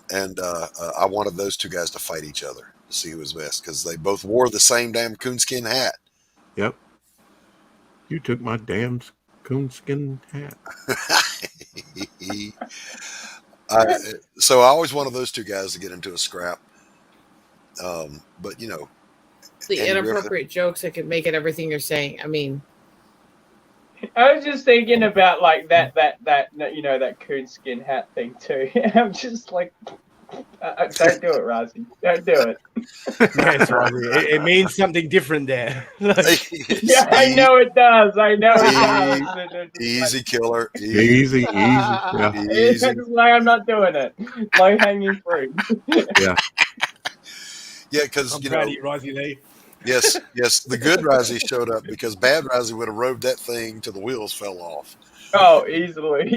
And I wanted those two guys to fight each other to see who was best because they both wore the same damn coonskin hat. Yep. You took my damn coonskin hat. So I always wanted those two guys to get into a scrap. But the inappropriate jokes that could make it everything you're saying. I mean, I was just thinking about like that coonskin hat thing too. I'm just like, don't do it, Razi. Don't do it. Yes, Razi. It means something different there. Yeah, I know it does. I know it does. Easy killer. Easy. Yeah. Easy. It's like I'm not doing it. Low hanging fruit. Yeah. Yeah, because proud of you, Razi Lee. Yes, the good Razi showed up because bad Razi would have rode that thing till the wheels fell off. Oh, easily.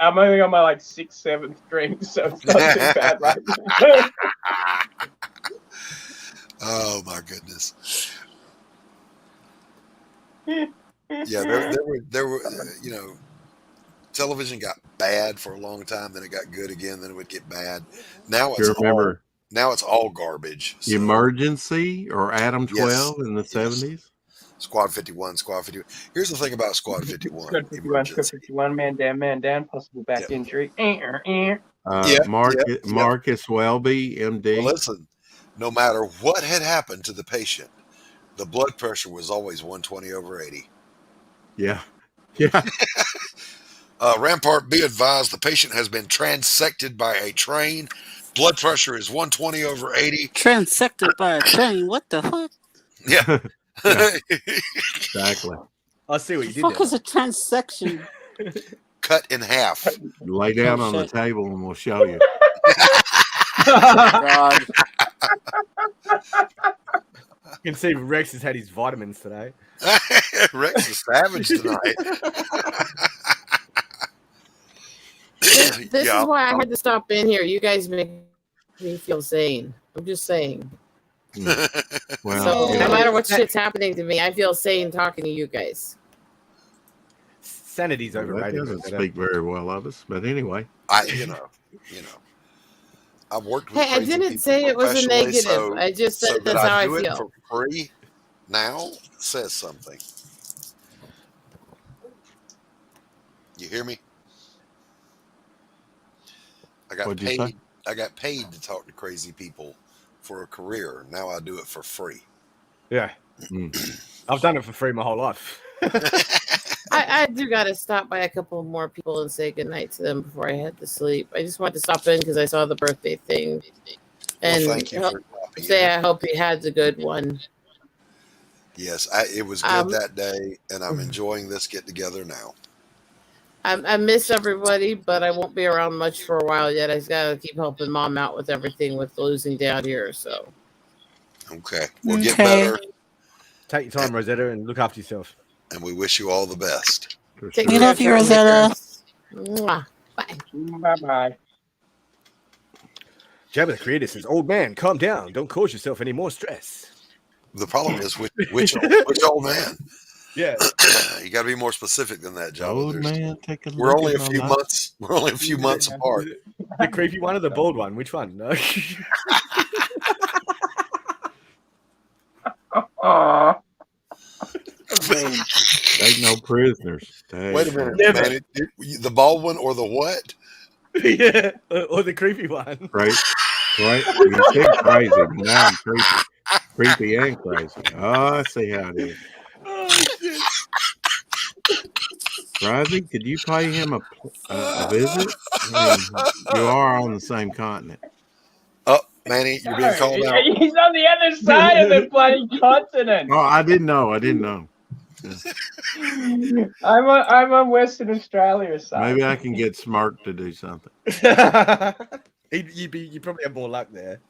I'm only on my 6th, 7th drink, so it's not too bad right now. Oh my goodness. Yeah, there were television got bad for a long time, then it got good again, then it would get bad. Now it's all garbage. So. Emergency or Adam 12 in the 70s? Squad 51, Squad 51. Here's the thing about Squad 51. Squad 51, man down, possible back injury. Marcus Welby, MD. Well, listen, no matter what had happened to the patient, the blood pressure was always 120/80. Yeah. Yeah. Rampart, be advised, the patient has been transected by a train. Blood pressure is 120/80. Transected by a train? What the fuck? Yeah. Exactly. I'll see what you did. What the fuck is a transection? Cut in half. Lay down on the table and we'll show you. God. You can see Rex has had his vitamins today. Rex is savage tonight. This is why I had to stop in here. You guys make me feel sane. I'm just saying. Well, so no matter what shit's happening to me, I feel sane talking to you guys. Sanity's overrated. That doesn't speak very well of us, but anyway. I've worked with I didn't say it was a negative. So, I just said that's how I do feel. It for free now says something. You hear me? I got paid to talk to crazy people for a career. Now I do it for free. Yeah. I've done it for free my whole life. I do got to stop by a couple more people and say goodnight to them before I head to sleep. I just wanted to stop in because I saw the birthday thing. And thank you for say I hope you had a good one. Yes, it was good that day, and I'm enjoying this get-together now. I miss everybody, but I won't be around much for a while yet. I just got to keep helping Mom out with everything with losing down here. So, okay, we'll get better. Take your time, Rosetta, and look after yourself. And we wish you all the best. We love you, Rosetta. Mwah. Bye. Bye-bye. Jabba the Creator says, "Old man, calm down. Don't cause yourself any more stress." The problem is which old man? Yeah. You got to be more specific than that, Java. Old man, take a We're look only at a my few life. months. We're only a few months apart. The creepy one or the bald one? Which one? No. Aw. I mean, Take no prisoners. Wait a minute, Never. man. The bald one or the what? Yeah, or the creepy one. Right? Right? You said crazy. Now I'm creepy. Creepy and crazy. Oh, I see how it is. Oh shit! Rising, could you pay him a visit? I mean, you are on the same continent. Oh, Manny, you're being called out. he's on the other side of the bloody continent. Oh, I didn't know. I didn't know. I'm on Western Australia side. Maybe I can get Smirk to do something. You probably have more luck there.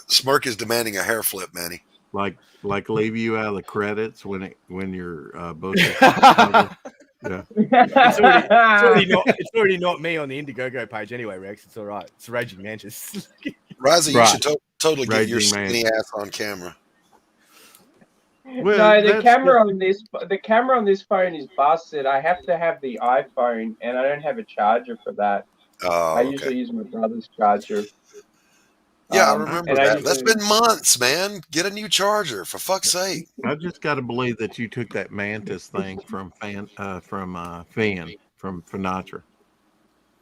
Smirk is demanding a hair flip, Manny. Like leave you out of the credits when your book is covered. Yeah. It's already not me on the Indiegogo page anyway, Rex. It's all right. It's Raging Mantis. Rising, Right. you should totally get your Raging skinny ass on camera. Well, No, the that's camera on this phone is busted. I have to have the iPhone, and I don't have a charger for that. Oh, I okay. usually use my brother's charger. Yeah, I remember and that. That's been months, man. Get a new charger, for fuck's sake. I just got to believe that you took that Mantis thing from Finn from Finatra.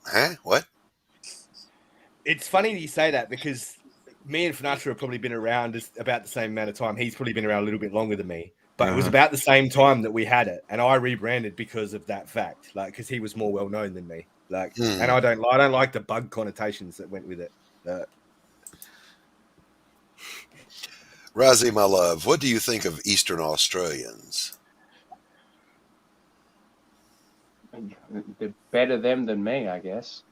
Huh? What? It's funny you say that because me and Finatra have probably been around about the same amount of time. He's probably been around a little bit longer than me, but it was about the same time that we had it, and I rebranded because of that fact, like because he was more well known than me, like, and I don't like the bug connotations that went with it. Razi, my love, what do you think of Eastern Australians? They're better them than me, I guess.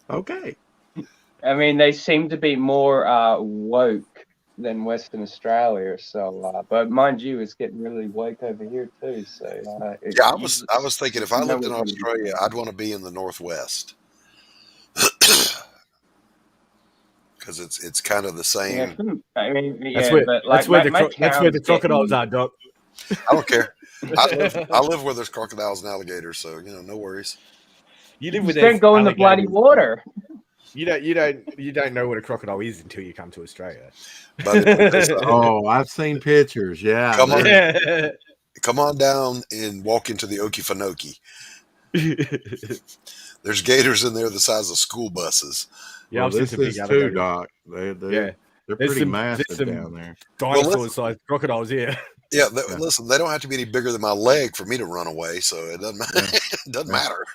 Okay. I mean, they seem to be more woke than Western Australia. So, but mind you, it's getting really woke over here too. So, yeah, I was thinking if I lived in Australia, I'd want to be in the Northwest. Because it's kind of the same. Yeah, I mean, yeah, that's where, but like that's where the crocodiles are, Doc. I don't care. I live where there's crocodiles and alligators, so no worries. You live with don't go in the bloody water. You don't know what a crocodile is until you come to Australia. But oh, I've seen pictures. Yeah, come on down and walk into the Okefenokee. There's gators in there the size of school buses. Yeah, well, this is too, Doc. They're pretty massive down there. Dinosaur-sized crocodiles here. Yeah, listen, they don't have to be any bigger than my leg for me to run away, so it doesn't matter. It doesn't matter.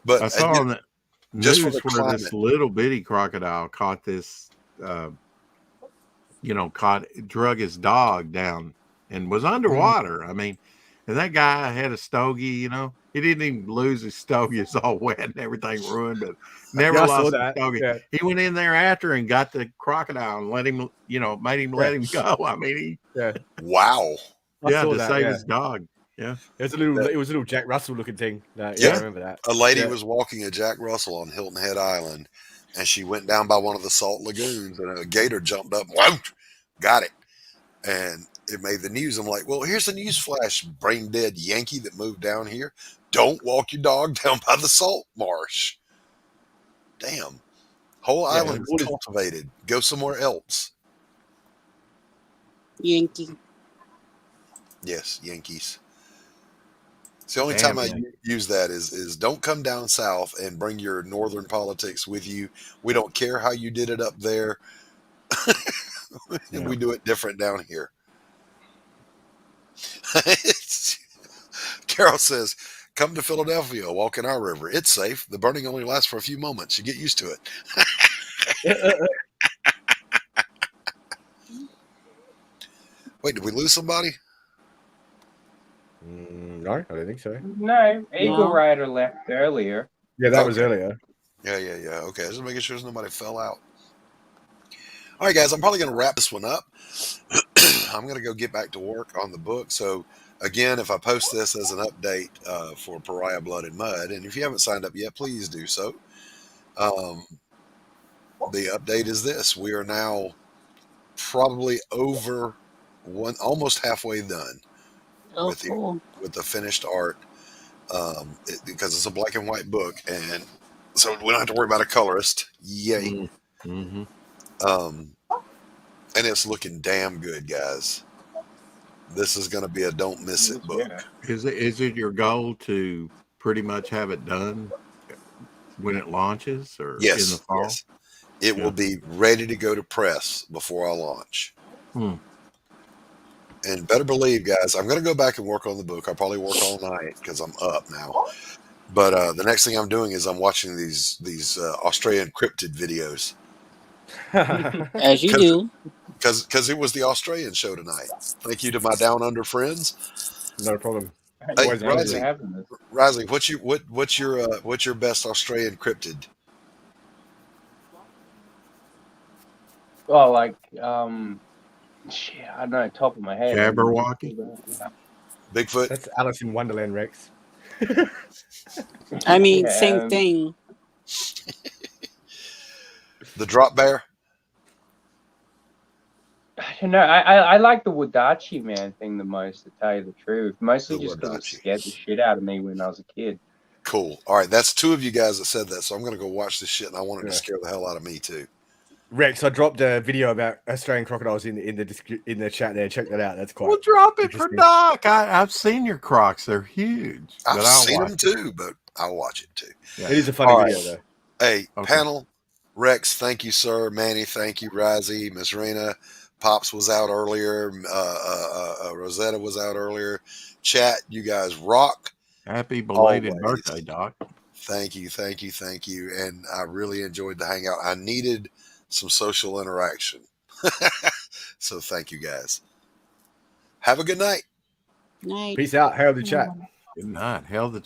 But I saw on the news where this little bitty crocodile caught this, drug his dog down and was underwater. I mean, and that guy had a stogie, he didn't even lose his stogie. It's all wet and everything ruined, but never lost his stogie. Yeah. He went in there after and got the crocodile and let him, made him let him go. I mean, wow. To save his dog. Yeah. It was a little Jack Russell looking thing. I remember that. A lady was walking a Jack Russell on Hilton Head Island, and she went down by one of the salt lagoons, and a gator jumped up, got it. And it made the news. I'm like, well, here's a news flash, brain dead Yankee that moved down here. Don't walk your dog down by the salt marsh. Damn. Whole island is cultivated. Go somewhere else. Yankee. Yes, Yankees. It's the only time I use that is don't come down south and bring your northern politics with you. We don't care how you did it up there. We do it different down here. Carol says, come to Philadelphia, walk in our river. It's safe. The burning only lasts for a few moments. You get used to it. Wait, did we lose somebody? No, I don't think so. No, Eagle Rider left earlier. Yeah, that was earlier. Yeah. Okay, just making sure nobody fell out. All right, guys, I'm probably going to wrap this one up. I'm going to go get back to work on the book. So, again, if I post this as an update for Pariah Blood and Mud, and if you haven't signed up yet, please do so. the update is this: we are now probably over almost halfway done Oh, with cool. the finished art, because it's a black and white book, and so we don't have to worry about a colorist. Yay! Mm-hmm. And it's looking damn good, guys. This is going to be a don't miss it book. Is it your goal to pretty much have it done when it launches or in the Yes, fall? yes. It Yeah. will be ready to go to press before I launch. Hmm. And better believe, guys, I'm going to go back and work on the book. I'll probably work all night because I'm up now. But the next thing I'm doing is I'm watching these Australian cryptid videos. As you do. Because it was the Australian show tonight. Thank you to my Down Under friends. No problem. Hey, Always Thanks for Rising, having us. Rising, what's your best Australian cryptid? Oh, like shit, I don't know, top of my head. Jabberwocky? Bigfoot? That's Alice in Wonderland, Rex. I mean, Yeah, same thing. The drop bear? I don't know. I like the Wadachi man thing the most, to tell you the truth. Mostly The just because it Wadachi. scared the shit out of me when I was a kid. Cool. All right, that's two of you guys that said that, so I'm going to go watch this shit, and I want it to Yeah. scare the hell out of me too. Rex, I dropped a video about Australian crocodiles in the chat there. Check that out. That's quite. Well, drop it for interesting. Doc. I've seen your Crocs; they're huge. I've but I'll seen watch them too, but I'll watch it too. Yeah. It is a funny All video right. though. Hey, Okay. panel, Rex, thank you, sir. Manny, thank you. Razi, Miss Rena, Pops was out earlier. Rosetta was out earlier. Chat, you guys rock. Happy belated Always. birthday, Doc. Thank you, thank you, thank you. And I really enjoyed the hangout. I needed some social interaction. So thank you guys. Have a good night. Night. Peace out. Hail the chat. Good night. Hell, the